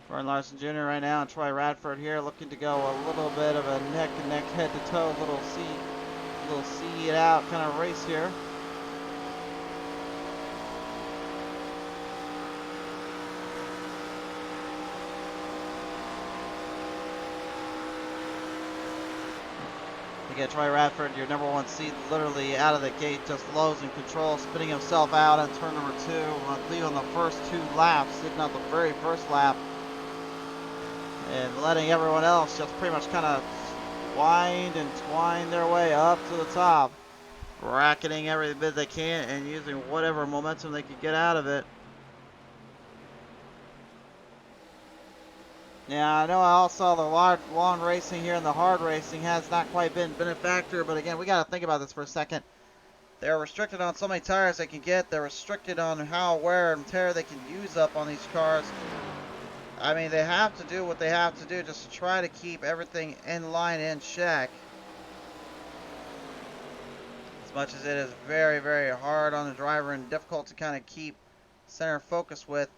Gordon Larson Jr. right now and Troy Radford here looking to go a little bit of a neck and neck, head to toe, little see it out kind of race here. Again, Troy Radford, your number 1 seed, literally out of the gate, just lows in control, spinning himself out on turn number 2. I believe on the first 2 laps, if not the very first lap. And letting everyone else just pretty much kind of wind and twine their way up to the top. Bracketing every bit they can and using whatever momentum they could get out of it. Now, I know I also the lawn racing here and the hard racing has not quite been a factor, but again, we got to think about this for a second. They're restricted on so many tires they can get. They're restricted on how wear and tear they can use up on these cars. I mean, they have to do what they have to do just to try to keep everything in line, in check. As much as it is very, very hard on the driver and difficult to kind of keep center focus with,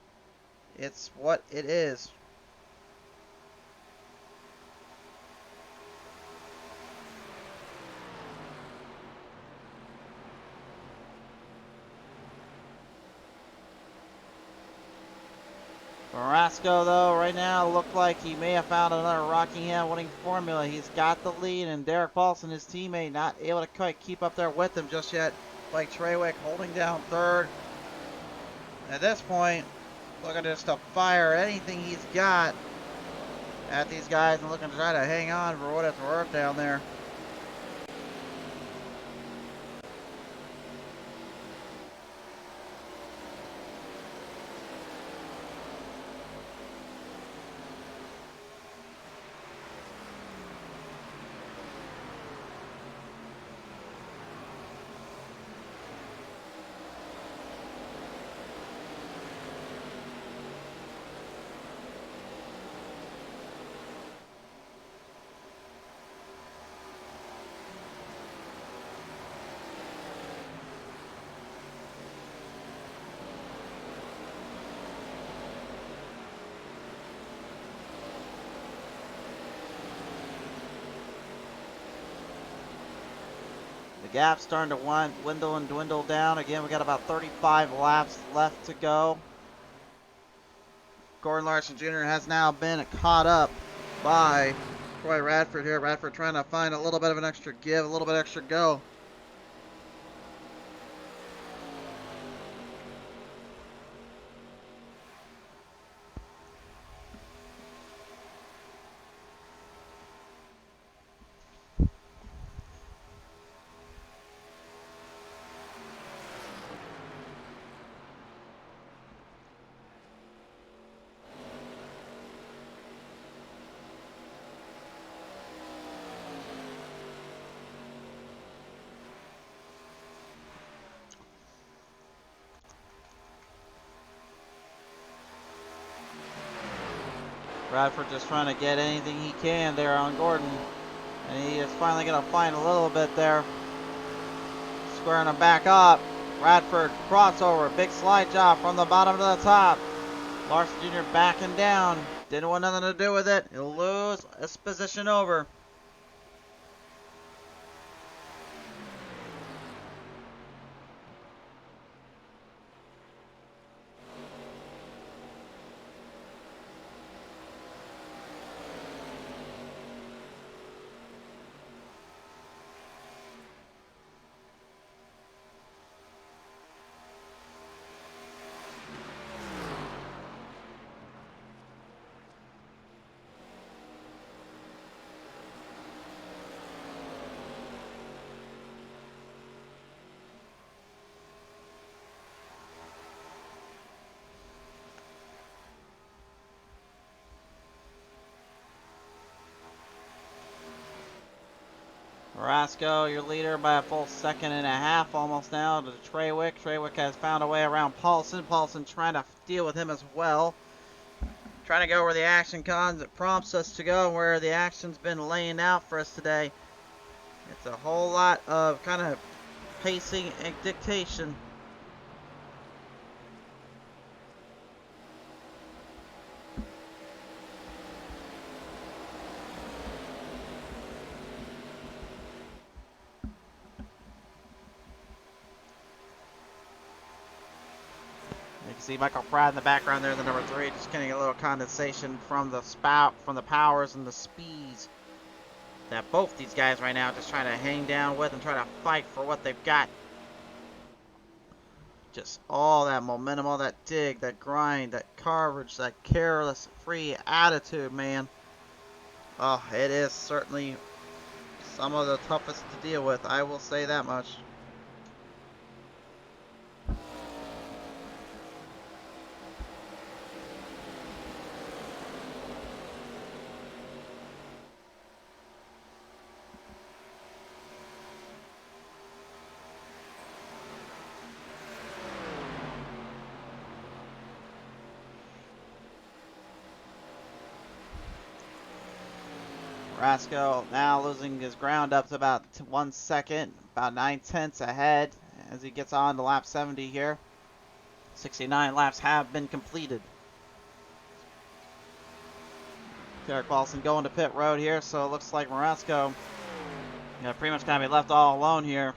it's what it is. Marasco, though, right now looked like he may have found another Rockingham winning formula. He's got the lead, and Derek Paulson, his teammate, not able to quite keep up there with him just yet. Blake Treywick holding down 3rd. At this point, looking just to fire anything he's got at these guys and looking to try to hang on for what it's worth down there. The gap's starting to dwindle and dwindle down. Again, we got about 35 laps left to go. Gordon Larson Jr. has now been caught up by Troy Radford here. Radford trying to find a little bit of an extra give, a little bit extra go. Radford just trying to get anything he can there on Gordon. And he is finally going to find a little bit there. Squaring him back up. Radford crossover. Big slide job from the bottom to the top. Larson Jr. backing down. Didn't want nothing to do with it. He'll lose his position over. Marasco, your leader by a full second and a half almost now to Treywick. Treywick has found a way around Paulson. Paulson trying to deal with him as well. Trying to go where the action comes. It prompts us to go where the action's been laying out for us today. It's a whole lot of kind of pacing and dictation. You can see Michael Pratt in the background there, the number 3, just getting a little condensation from the spout, from the powers and the speeds that both these guys right now just trying to hang down with and try to fight for what they've got. Just all that momentum, all that dig, that grind, that coverage, that careless, free attitude, man. Oh, it is certainly some of the toughest to deal with, I will say that much. Rasco now losing his ground up to about 1 second, about 9/10 ahead as he gets on to lap 70 here. 69 laps have been completed. Derek Paulson going to pit road here, so it looks like Marasco pretty much going to be left all alone here.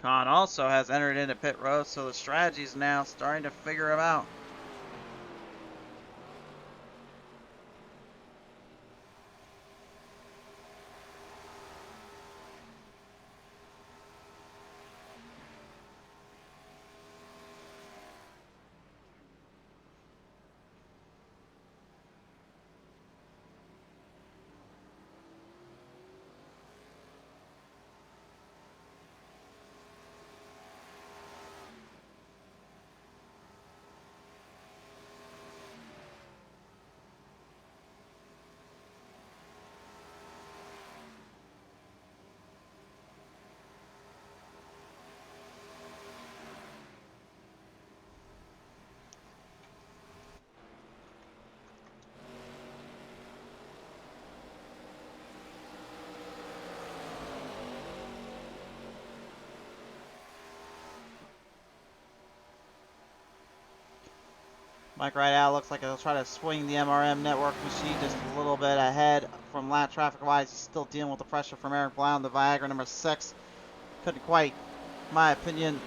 Khan also has entered into pit road, so the strategy is now starting to figure him out. Mike Rideout looks like he'll try to swing the MRM network machine just a little bit ahead from lap traffic wise. He's still dealing with the pressure from Eric Blount, the Viagra number 6. couldn't quite, in my opinion,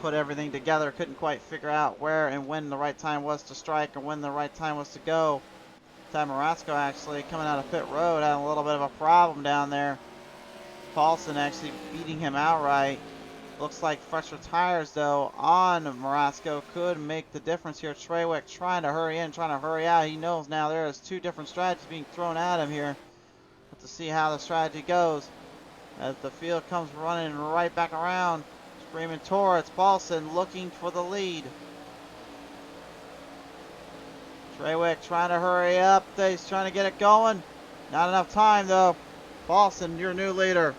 put everything together. Couldn't quite figure out where and when the right time was to strike or when the right time was to go. Time Morasco actually coming out of pit road had a little bit of a problem down there. Paulson actually beating him outright. Looks like fresher tires though on Morasco could make the difference here. Treywick trying to hurry in, trying to hurry out. He knows now there is 2 different strategies being thrown at him here. Let's see how the strategy goes as the field comes running right back around. Screaming towards Paulson, looking for the lead. Treywick trying to hurry up. He's trying to get it going. Not enough time though. Paulson, your new leader.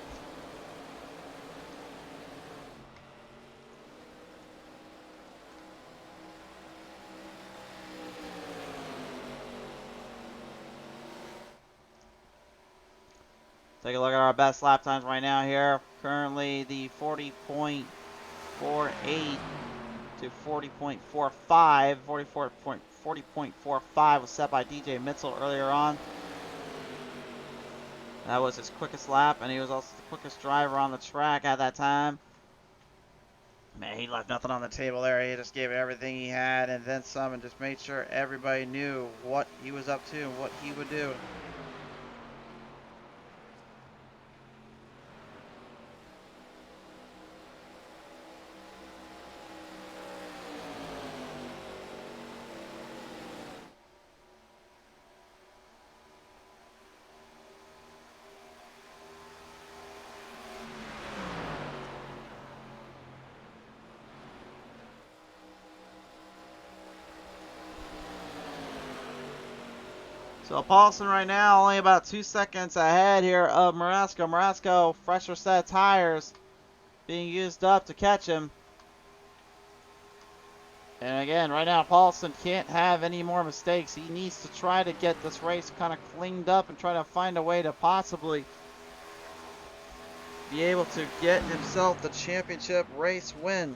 Take a look at our best lap times right now here. Currently the 40.48 to 40.45. 40.45 was set by DJ Mitchell earlier on. That was his quickest lap, and he was also the quickest driver on the track at that time. Man, he left nothing on the table there. He just gave it everything he had and then some, and just made sure everybody knew what he was up to and what he would do. So Paulson right now only about 2 seconds ahead here of Morasco. Morasco, fresher set of tires being used up to catch him. And again, right now Paulson can't have any more mistakes. He needs to try to get this race kind of cleaned up and try to find a way to possibly be able to get himself the championship race win.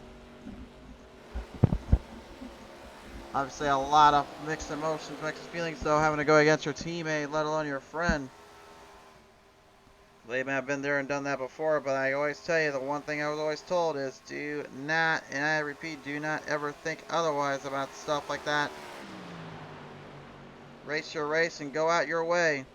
Obviously a lot of mixed emotions, mixed feelings though, having to go against your teammate, let alone your friend. They may have been there and done that before, but I always tell you, the one thing I was always told is do not, and I repeat, do not ever think otherwise about stuff like that. Race your race and go out your way.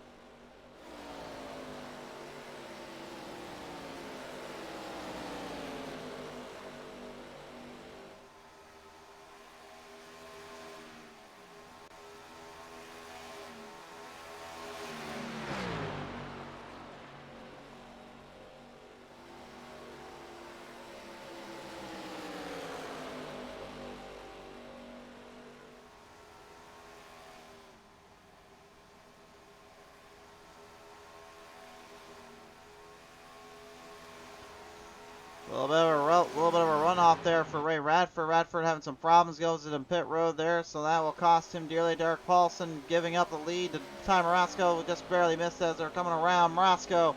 A little bit of a runoff there for Ray Radford. Radford having some problems, goes to the pit road there, so that will cost him dearly. Derek Paulson giving up the lead to Ty Morasco, just barely missed as they're coming around. Morasco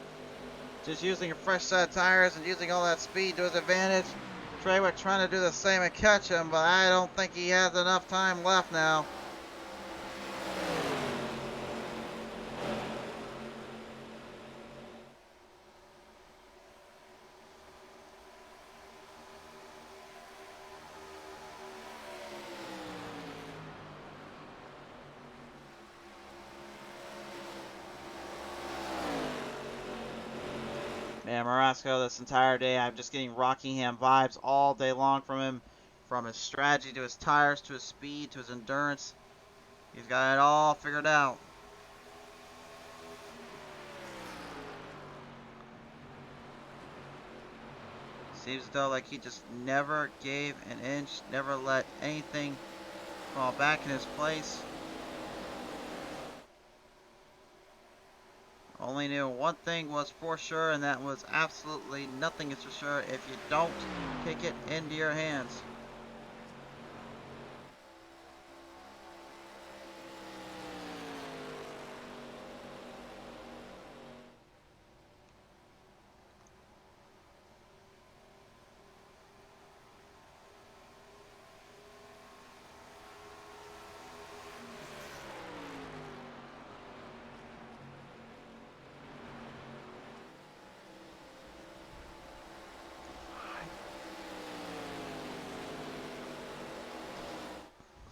just using a fresh set of tires and using all that speed to his advantage. Treywick trying to do the same and catch him, but I don't think he has enough time left now. Man, Morasco, this entire day, I'm just getting Rockingham vibes all day long from him. From his strategy to his tires to his speed to his endurance. He's got it all figured out. Seems as though like he just never gave an inch, never let anything fall back in his place. Only knew one thing was for sure, and that was absolutely nothing is for sure if you don't take it into your hands.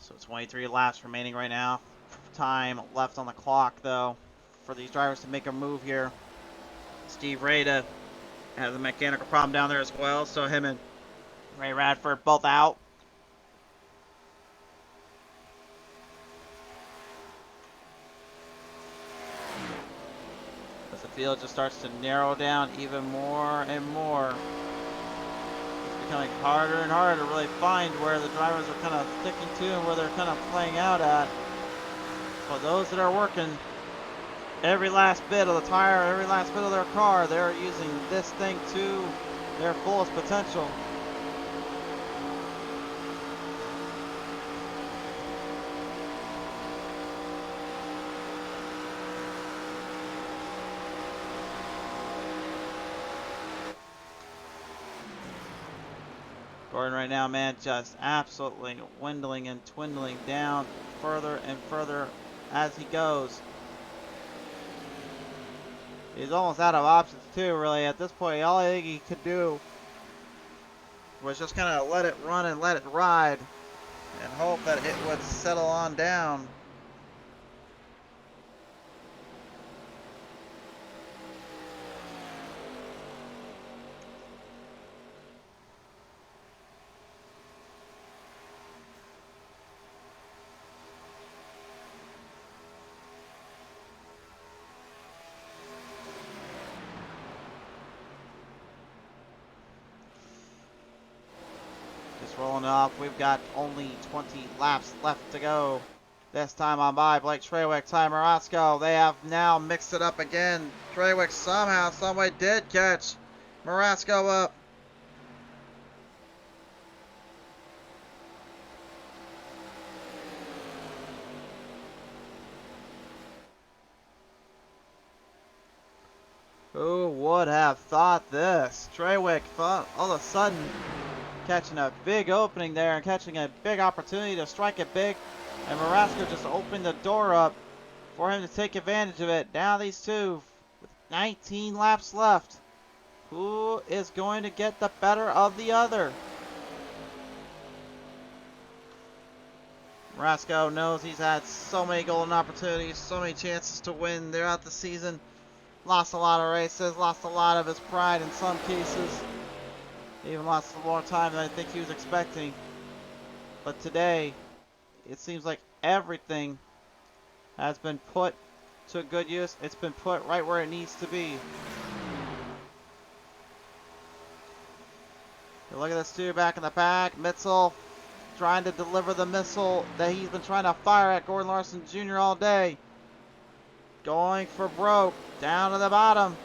So 23 laps remaining right now. Time left on the clock, though, for these drivers to make a move here. Steve Rada has a mechanical problem down there as well, so him and Ray Radford both out. As the field just starts to narrow down even more and more. It's becoming harder and harder to really find where the drivers are kind of sticking to and where they're kind of playing out at. But those that are working every last bit of the tire, every last bit of their car, they're using this thing to their fullest potential. Gordon right now, man, just absolutely dwindling and dwindling down further and further as he goes. He's almost out of options too, really. At this point, all I think he could do was just kind of let it run and let it ride and hope that it would settle on down. Rolling off. We've got only 20 laps left to go. This time on by Blake Treywick, Ty Marasco. They have now mixed it up again. Treywick somehow, someway did catch Marasco up. Who would have thought this? Treywick thought all of a sudden catching a big opening there and catching a big opportunity to strike it big, and Marasco just opened the door up for him to take advantage of it. Now these two with 19 laps left. Who is going to get the better of the other? Marasco knows he's had so many golden opportunities, so many chances to win throughout the season. Lost a lot of races, lost a lot of his pride in some cases. Even lost more time than I think he was expecting. But today, it seems like everything has been put to good use. It's been put right where it needs to be. Look at this two back in the back. Mitzel trying to deliver the missile that he's been trying to fire at Gordon Larson Jr. all day. Going for broke. Down to the bottom.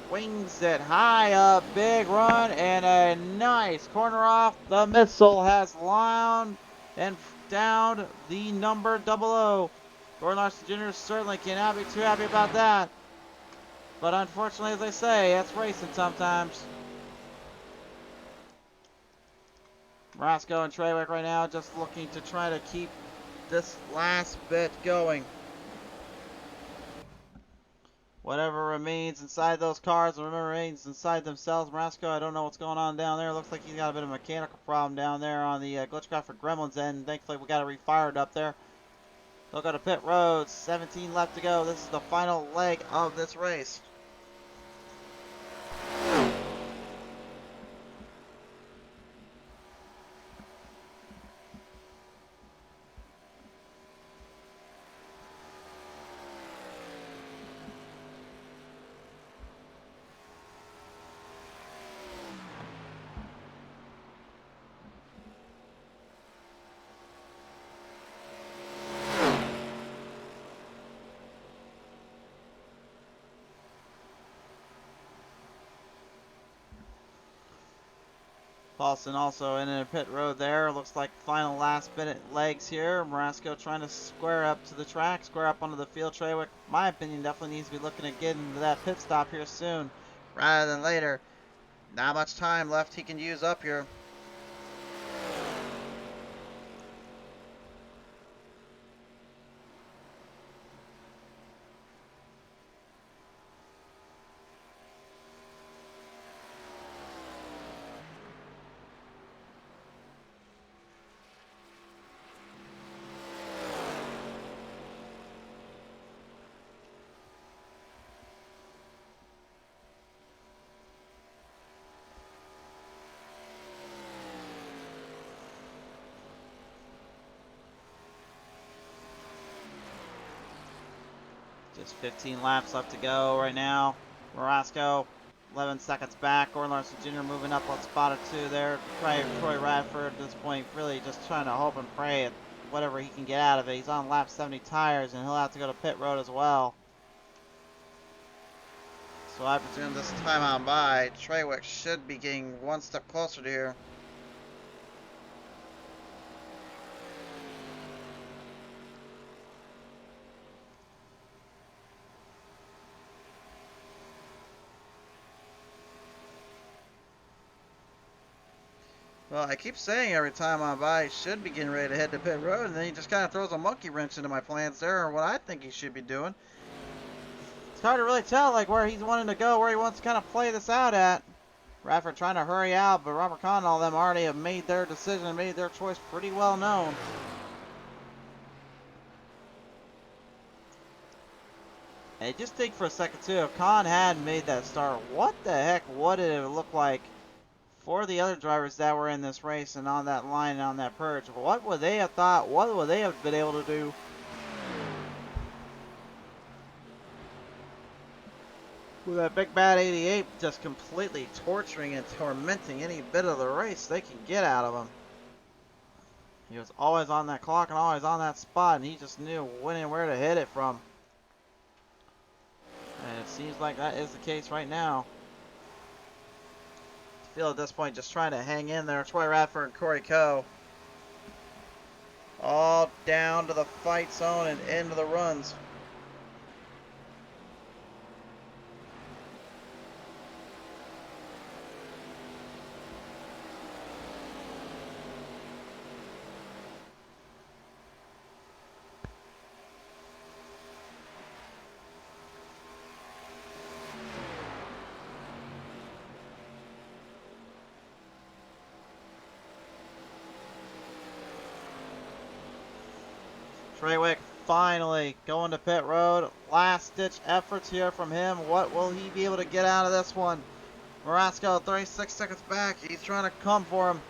Swings it high up, big run, and a nice corner off. The missile has wound and downed the number 00. Gordon Larson Jr. certainly cannot be too happy about that. But unfortunately, as they say, that's racing sometimes. Marasco and Treywick right now just looking to try to keep this last bit going. Whatever remains inside those cars and whatever remains inside themselves. Marasco, I don't know what's going on down there. Looks like he's got a bit of a mechanical problem down there on the Glitchcraft for Gremlins end. Thankfully, we got it refired up there. They'll go to pit road. 17 left to go. This is the final leg of this race. Paulson also in a pit road there. Looks like final last minute legs here. Marasco trying to square up to the track, square up onto the field. Treywick, my opinion, definitely needs to be looking at getting into that pit stop here soon rather than later. Not much time left he can use up here. Just 15 laps left to go right now. Marasco, 11 seconds back. Gordon Larson Jr. moving up on spot or two there. Troy Radford at this point really just trying to hope and pray at whatever he can get out of it. He's on lap 70 tires and he'll have to go to pit road as well. So I presume this time on by, Treywick should be getting one step closer to here. Well, I keep saying every time I'm by, he should be getting ready to head to pit road, and then he just kind of throws a monkey wrench into my plans there, or what I think he should be doing. It's hard to really tell, like, where he's wanting to go, where he wants to kind of play this out at. Radford trying to hurry out, but Robert Kahn and all them already have made their decision and made their choice pretty well known. And just think for a second, too, if Kahn had made that start, what the heck would it have looked like for the other drivers that were in this race and on that line and on that purge? What would they have thought? What would they have been able to do? With that big bad 88 just completely torturing and tormenting any bit of the race they can get out of him. He was always on that clock and always on that spot, and he just knew when and where to hit it from. And it seems like that is the case right now. Feel at this point just trying to hang in there. Troy Radford and Corey Coe all down to the fight zone and into the runs. Treywick finally going to pit road. Last ditch efforts here from him. What will he be able to get out of this one? Marasco 36 seconds back. He's trying to come for him.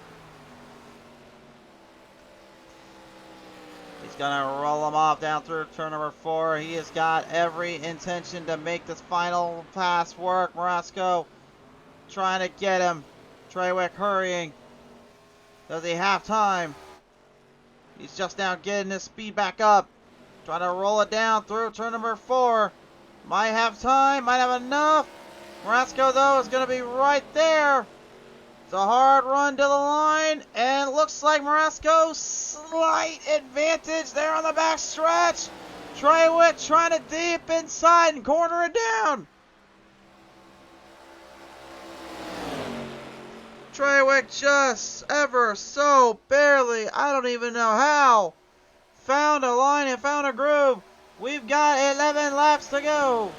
He's going to roll him off down through turn number 4. He has got every intention to make this final pass work. Marasco trying to get him. Treywick hurrying. Does he have time? He's just now getting his speed back up. Trying to roll it down through turn number 4. Might have time. Might have enough. Marasco, though, is going to be right there. It's a hard run to the line. And it looks like Marasco slight advantage there on the back stretch. Treywick trying to deep inside and corner it down. Treywick just ever so barely, I don't even know how, found a line and found a groove. We've got 11 laps to go.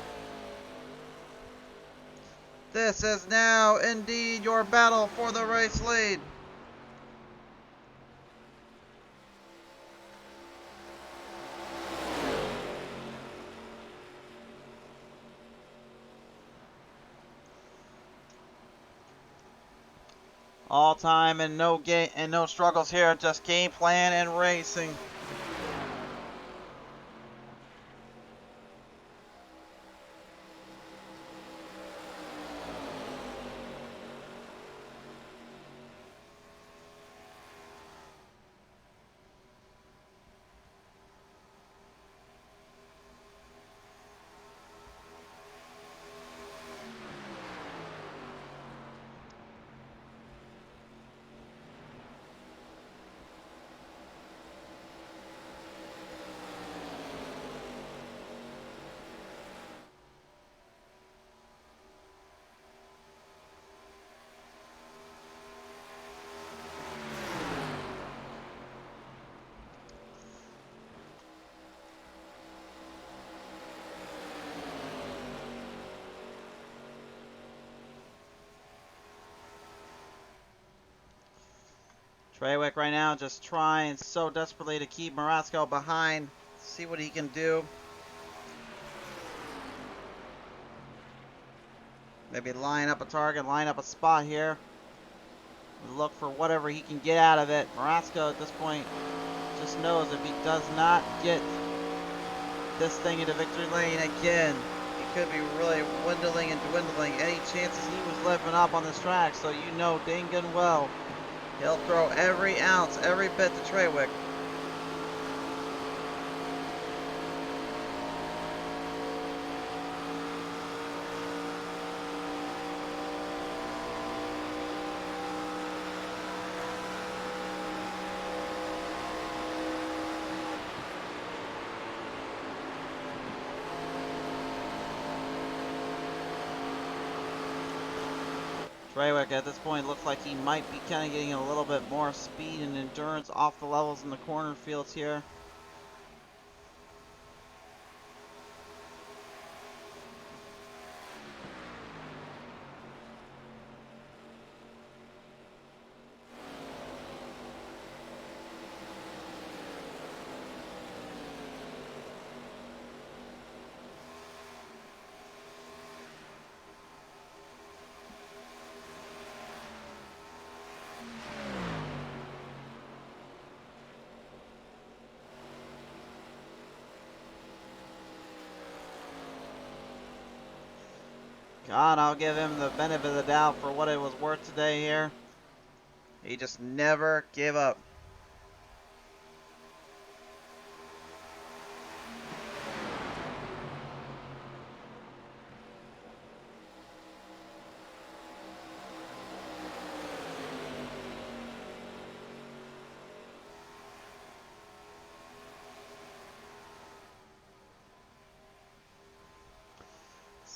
This is now indeed your battle for the race lead. All time and no struggles here, just game plan and racing. Treywick right now just trying so desperately to keep Marasco behind. See what he can do. Maybe line up a target, line up a spot here. Look for whatever he can get out of it. Marasco at this point just knows if he does not get this thing into victory lane again. He could be really dwindling and dwindling any chances he was living up on this track, so you know dang good and well he'll throw every ounce, every bit to Treywick. Treywick at this point looks like he might be kind of getting a little bit more speed and endurance off the levels in the corner fields here. God, I'll give him the benefit of the doubt for what it was worth today here. He just never gave up.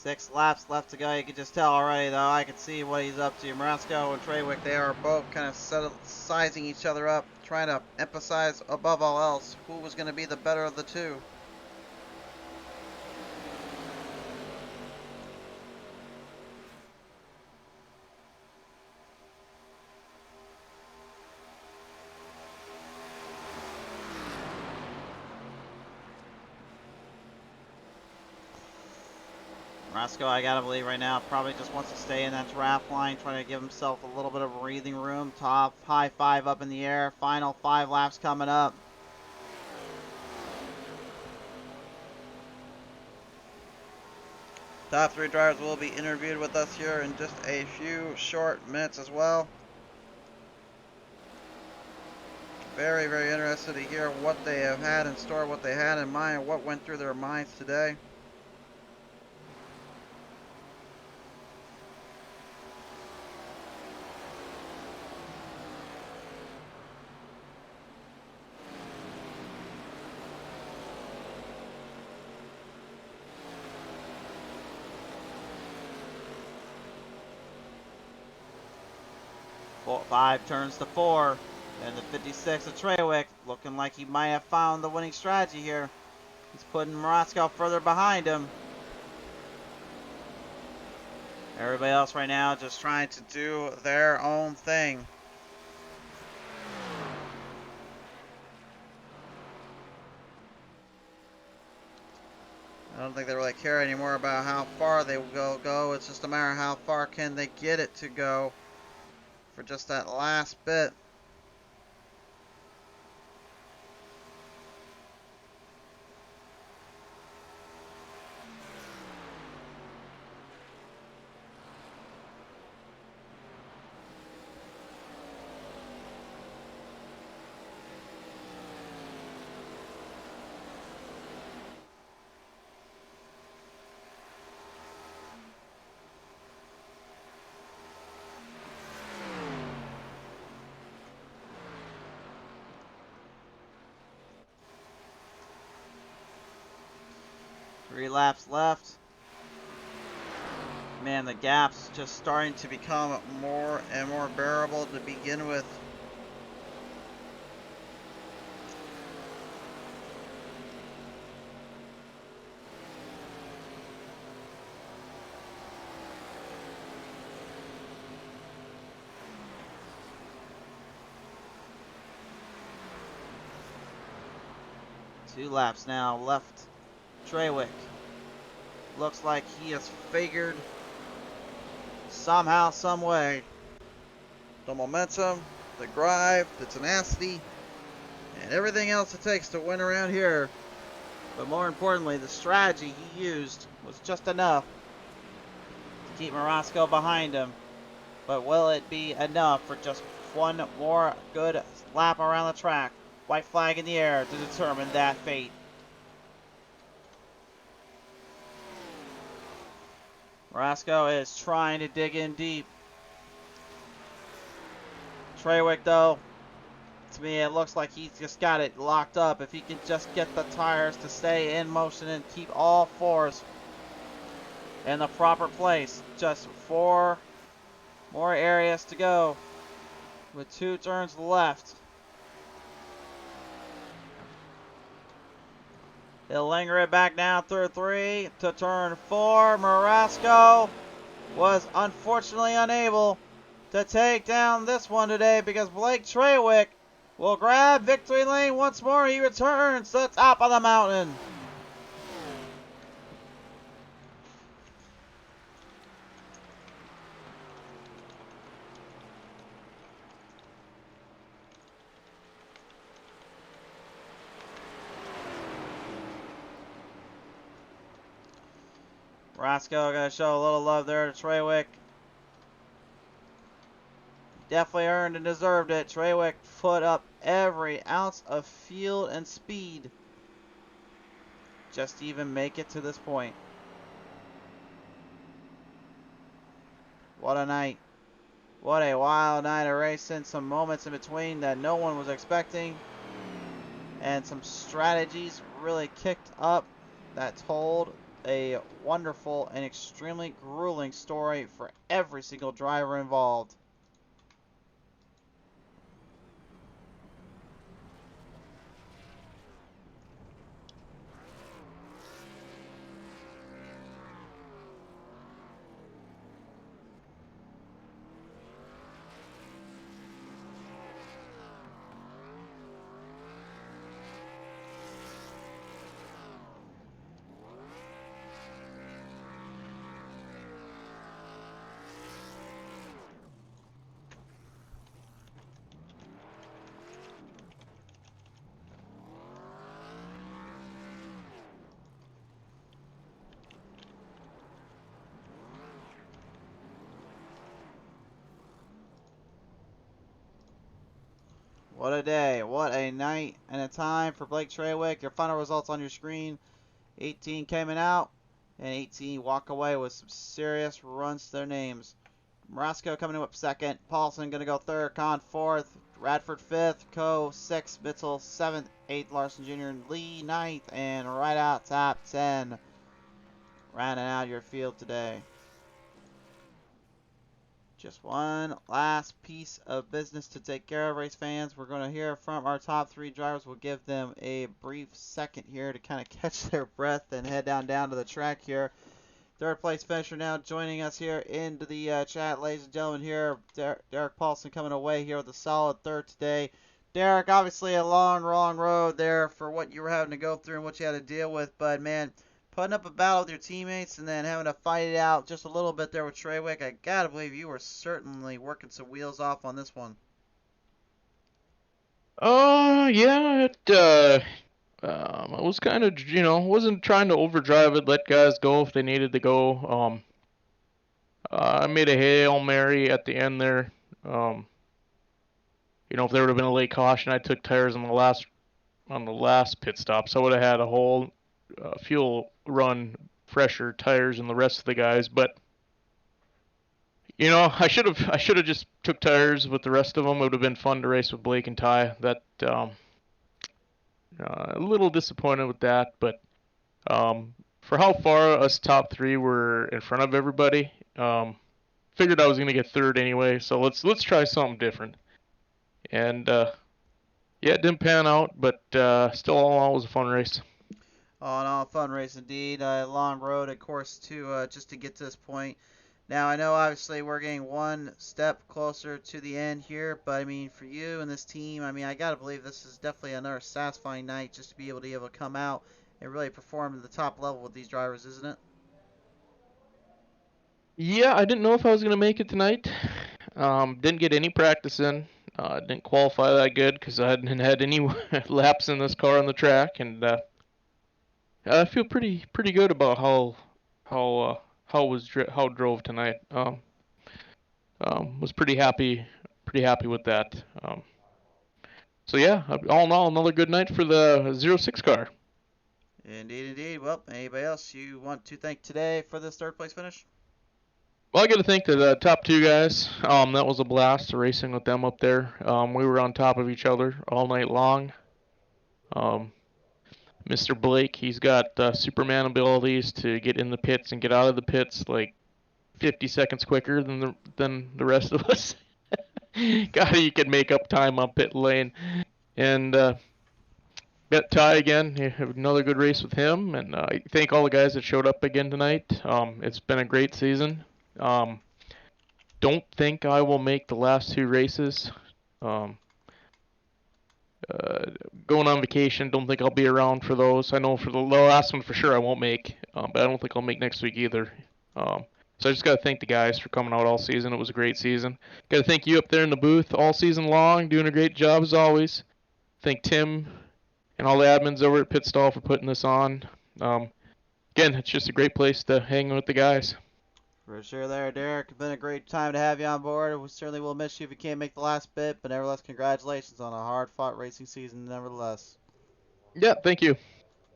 Six laps left to go. You can just tell already, though. I can see what he's up to. Marasco and Treywick, they are both kind of sizing each other up, trying to emphasize above all else who was going to be the better of the two. Roscoe, I gotta believe right now, probably just wants to stay in that draft line, trying to give himself a little bit of breathing room. Top high five up in the air. Final 5 laps coming up. Top 3 drivers will be interviewed with us here in just a few short minutes as well. Very, very interested to hear what they have had in store, what they had in mind, what went through their minds today. Five turns to 4, and the 56 of Treywick looking like he might have found the winning strategy here. He's putting Morosco further behind him. Everybody else right now just trying to do their own thing. I don't think they really care anymore about how far they will go. It's just a matter of how far can they get it to go for just that last bit. Three laps left. Man, the gap's just starting to become more and more bearable to begin with. Two laps now left. Treywick looks like he has figured somehow, some way, the momentum, the drive, the tenacity, and everything else it takes to win around here. But more importantly, the strategy he used was just enough to keep Morasco behind him. But will it be enough for just one more good lap around the track? White flag in the air to determine that fate. Morasco is trying to dig in deep. Treywick, though, to me, it looks like he's just got it locked up. If he can just get the tires to stay in motion and keep all fours in the proper place. Just 4 more areas to go with 2 turns left. He'll linger it back down through 3 to turn 4. Morasco was unfortunately unable to take down this one today because Blake Treywick will grab victory lane once more. He returns to the top of the mountain. Morasco gonna show a little love there to Treywick. Definitely earned and deserved it. Treywick put up every ounce of field and speed just to even make it to this point. What a night. What a wild night of racing. Some moments in between that no one was expecting. And some strategies really kicked up that told a wonderful and extremely grueling story for every single driver involved. What a day, what a night and a time for Blake Treywick. Your final results on your screen. 18 coming out, and 18 walk away with some serious runs to their names. Morasco coming in up second. Paulson going to go third. Kahn fourth. Radford fifth. Coe sixth. Bitzel seventh. Eighth. Larson Jr. and Lee ninth. And right out top 10. Rounding out your field today. Just one last piece of business to take care of, race fans. We're going to hear from our top 3 drivers. We'll give them a brief second here to kind of catch their breath and head down to the track here. Third place finisher now joining us here into the chat, ladies and gentlemen. Here, Derek Paulson coming away here with a solid third today. Derek, obviously a long road there for what you were having to go through and what you had to deal with, but man, putting up a battle with your teammates and then having to fight it out just a little bit there with Treywick, I gotta believe you were certainly working some wheels off on this one. Yeah, I was kind of, wasn't trying to overdrive it, let guys go if they needed to go. I made a Hail Mary at the end there. If there would have been a late caution, I took tires on the last pit stop, so I would have had a whole fuel run fresher tires than the rest of the guys. But I should have just took tires with the rest of them. It would have been fun to race with Blake and Ty. That a little disappointed with that, but for how far us top 3 were in front of everybody, figured I was gonna get third anyway. So let's try something different. And yeah, it didn't pan out, but still all in all, it was a fun race. All in all, fun race indeed. A long road, of course, to just to get to this point. Now, I know obviously we're getting one step closer to the end here, but I mean, for you and this team, I mean, I got to believe this is definitely another satisfying night just to be able to come out and really perform at the top level with these drivers, isn't it? Yeah, I didn't know if I was going to make it tonight. Didn't get any practice in. Didn't qualify that good because I hadn't had any laps in this car on the track, and I feel pretty good about how it drove tonight. Was pretty happy with that. So yeah, all in all, another good night for the 06 car. Indeed, indeed. Well, anybody else you want to thank today for this third place finish? Well, I got to thank the top two guys. That was a blast racing with them up there. We were on top of each other all night long. Mr. Blake, he's got Superman abilities to get in the pits and get out of the pits like 50 seconds quicker than the rest of us. God, he could make up time on pit lane. And got Ty again. Have another good race with him. And I thank all the guys that showed up again tonight. It's been a great season. Don't think I will make the last two races. Um, uh, Going on vacation. Don't think I'll be around for those. I know for the last one for sure I won't make, but I don't think I'll make next week either. So I just got to thank the guys for coming out all season. It was a great season. Got to thank you up there in the booth all season long, doing a great job as always. Thank Tim and all the admins over at Pit Stall for putting this on. Again, it's just a great place to hang with the guys. For sure there, Derek. It's been a great time to have you on board. We certainly will miss you if you can't make the last bit, but nevertheless, congratulations on a hard-fought racing season nevertheless. Yeah, thank you.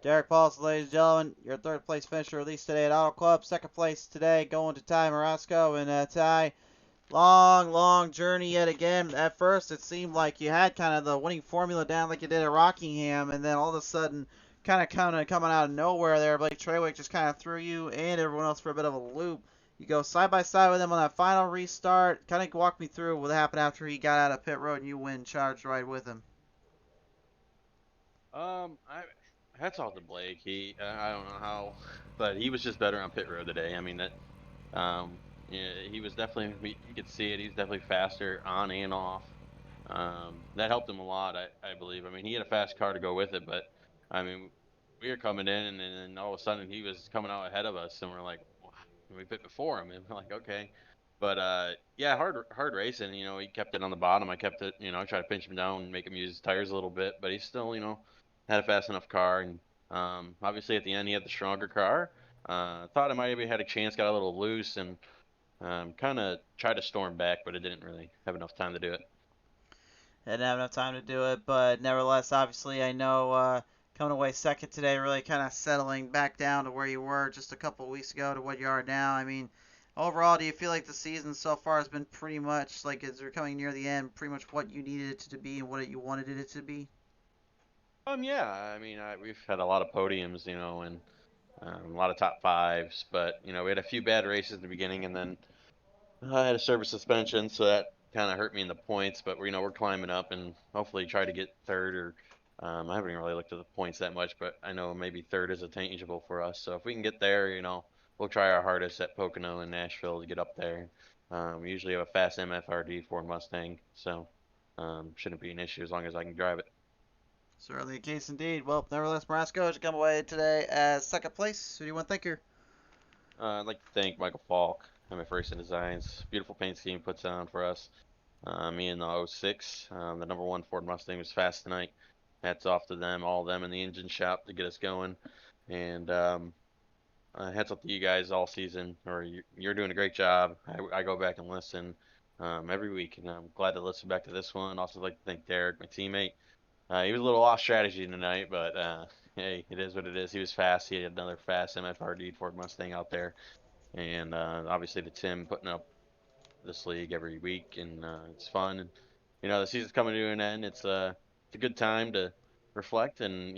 Derek Paulson, ladies and gentlemen, your third place finisher released today at Auto Club. Second place today going to Ty Marasco. And Ty, long journey yet again. At first, it seemed like you had kind of the winning formula down like you did at Rockingham, and then all of a sudden, kind of coming out of nowhere there, Blake Treywick just kind of threw you and everyone else for a bit of a loop. You go side by side with him on that final restart. Kind of walk me through what happened after he got out of pit road and you went and charged right with him. I hats off to Blake. I don't know how, but he was just better on pit road today. I mean that, yeah, he was definitely. You could see it. He's definitely faster on and off. That helped him a lot, I believe. I mean, he had a fast car to go with it, but I mean, we were coming in, and then all of a sudden he was coming out ahead of us, and we're like, "Wow," we pit before him, and we're like, okay. But yeah, hard racing. You know, he kept it on the bottom. I kept it. You know, I tried to pinch him down and make him use his tires a little bit, but he still, had a fast enough car. And obviously at the end he had the stronger car. Thought I might have had a chance, got a little loose, and kind of tried to storm back, but it didn't really have enough time to do it. Didn't have enough time to do it, but nevertheless, obviously, I know coming away second today, really kind of settling back down to where you were just a couple of weeks ago to what you are now. I mean, overall, do you feel like the season so far has been pretty much, like as we're coming near the end, pretty much what you needed it to be and what you wanted it to be? Yeah, I mean, we've had a lot of podiums, and a lot of top fives, but we had a few bad races in the beginning, and then I had a service suspension, so that kind of hurt me in the points. But we're climbing up, and hopefully try to get third. Or I haven't really looked at the points that much, but I know maybe third is attainable for us. So if we can get there, we'll try our hardest at Pocono and Nashville to get up there. We usually have a fast MFRD Ford Mustang, so shouldn't be an issue as long as I can drive it. Certainly the case indeed. Well, nevertheless, Marasco should come away today as second place. Who do you want to thank here? I'd like to thank Michael Falk, MF Racing Designs. Beautiful paint scheme puts on for us. Me and the 06, the number one Ford Mustang was fast tonight. Hats off to them, all of them in the engine shop to get us going. And hats off to you guys all season. Or you're doing a great job. I go back and listen every week, and I'm glad to listen back to this one. Also like to thank Derek, my teammate. He was a little off strategy tonight, but hey, it is what it is. He was fast. He had another fast MFRD Ford Mustang out there. And obviously to Tim putting up this league every week, and it's fun. And the season's coming to an end. It's a good time to reflect, and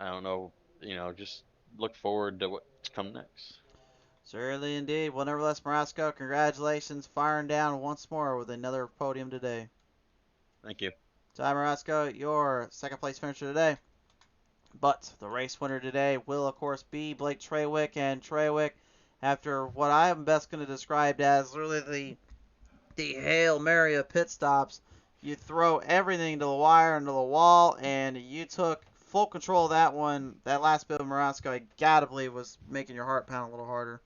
I don't know, just look forward to what's come next. Certainly indeed. Well, nevertheless, Marasco, congratulations, firing down once more with another podium today. Thank you. Ty Marasco, your second place finisher today. But the race winner today will, of course, be Blake Treywick. And Treywick, after what I'm best going to describe as really the Hail Mary of pit stops, you throw everything to the wire and to the wall, and you took full control of that one. That last bit of Marasco, I gotta believe, was making your heart pound a little harder.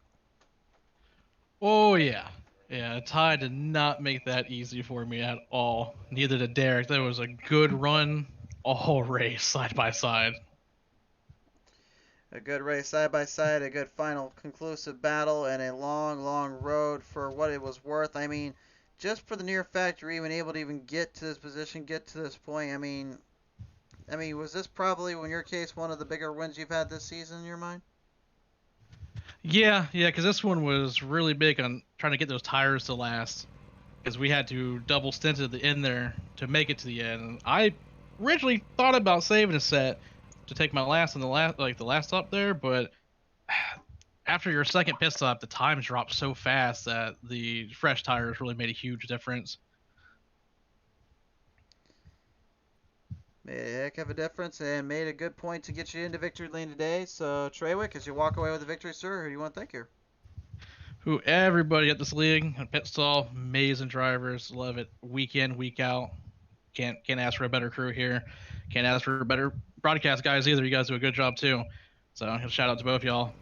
Oh, yeah. Yeah, Ty did not make that easy for me at all. Neither did Derek. That was a good run all race, side by side. A good race side by side, a good final conclusive battle, and a long, long road for what it was worth. I mean, just for the near fact you're even able to even get to this position, get to this point. I mean, was this probably, in your case, one of the bigger wins you've had this season in your mind? Yeah, because this one was really big on trying to get those tires to last, because we had to double stint at the end there to make it to the end. And I originally thought about saving a set to take my last on the last stop there, but after your second pit stop, the times dropped so fast that the fresh tires really made a huge difference. Made a heck of a difference and made a good point to get you into victory lane today. So, Treywick, as you walk away with a victory, sir, who do you want to thank here? Everybody at this league, pit stall, amazing drivers, love it. Week in, week out. Can't ask for a better crew here. Can't ask for better broadcast guys either. You guys do a good job too. So shout out to both y'all.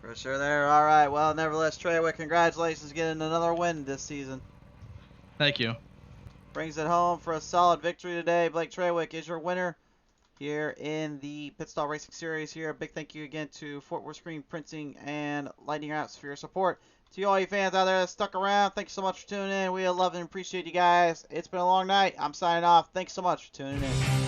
For sure there. All right. Well, nevertheless, Treywick, congratulations getting another win this season. Thank you. Brings it home for a solid victory today. Blake Treywick is your winner here in the Pit Stall Racing Series here. A big thank you again to Fort Worth Screen Printing and Lightning Wrapz for your support. To all you fans out there that stuck around, thanks so much for tuning in. We love and appreciate you guys. It's been a long night. I'm signing off. Thanks so much for tuning in.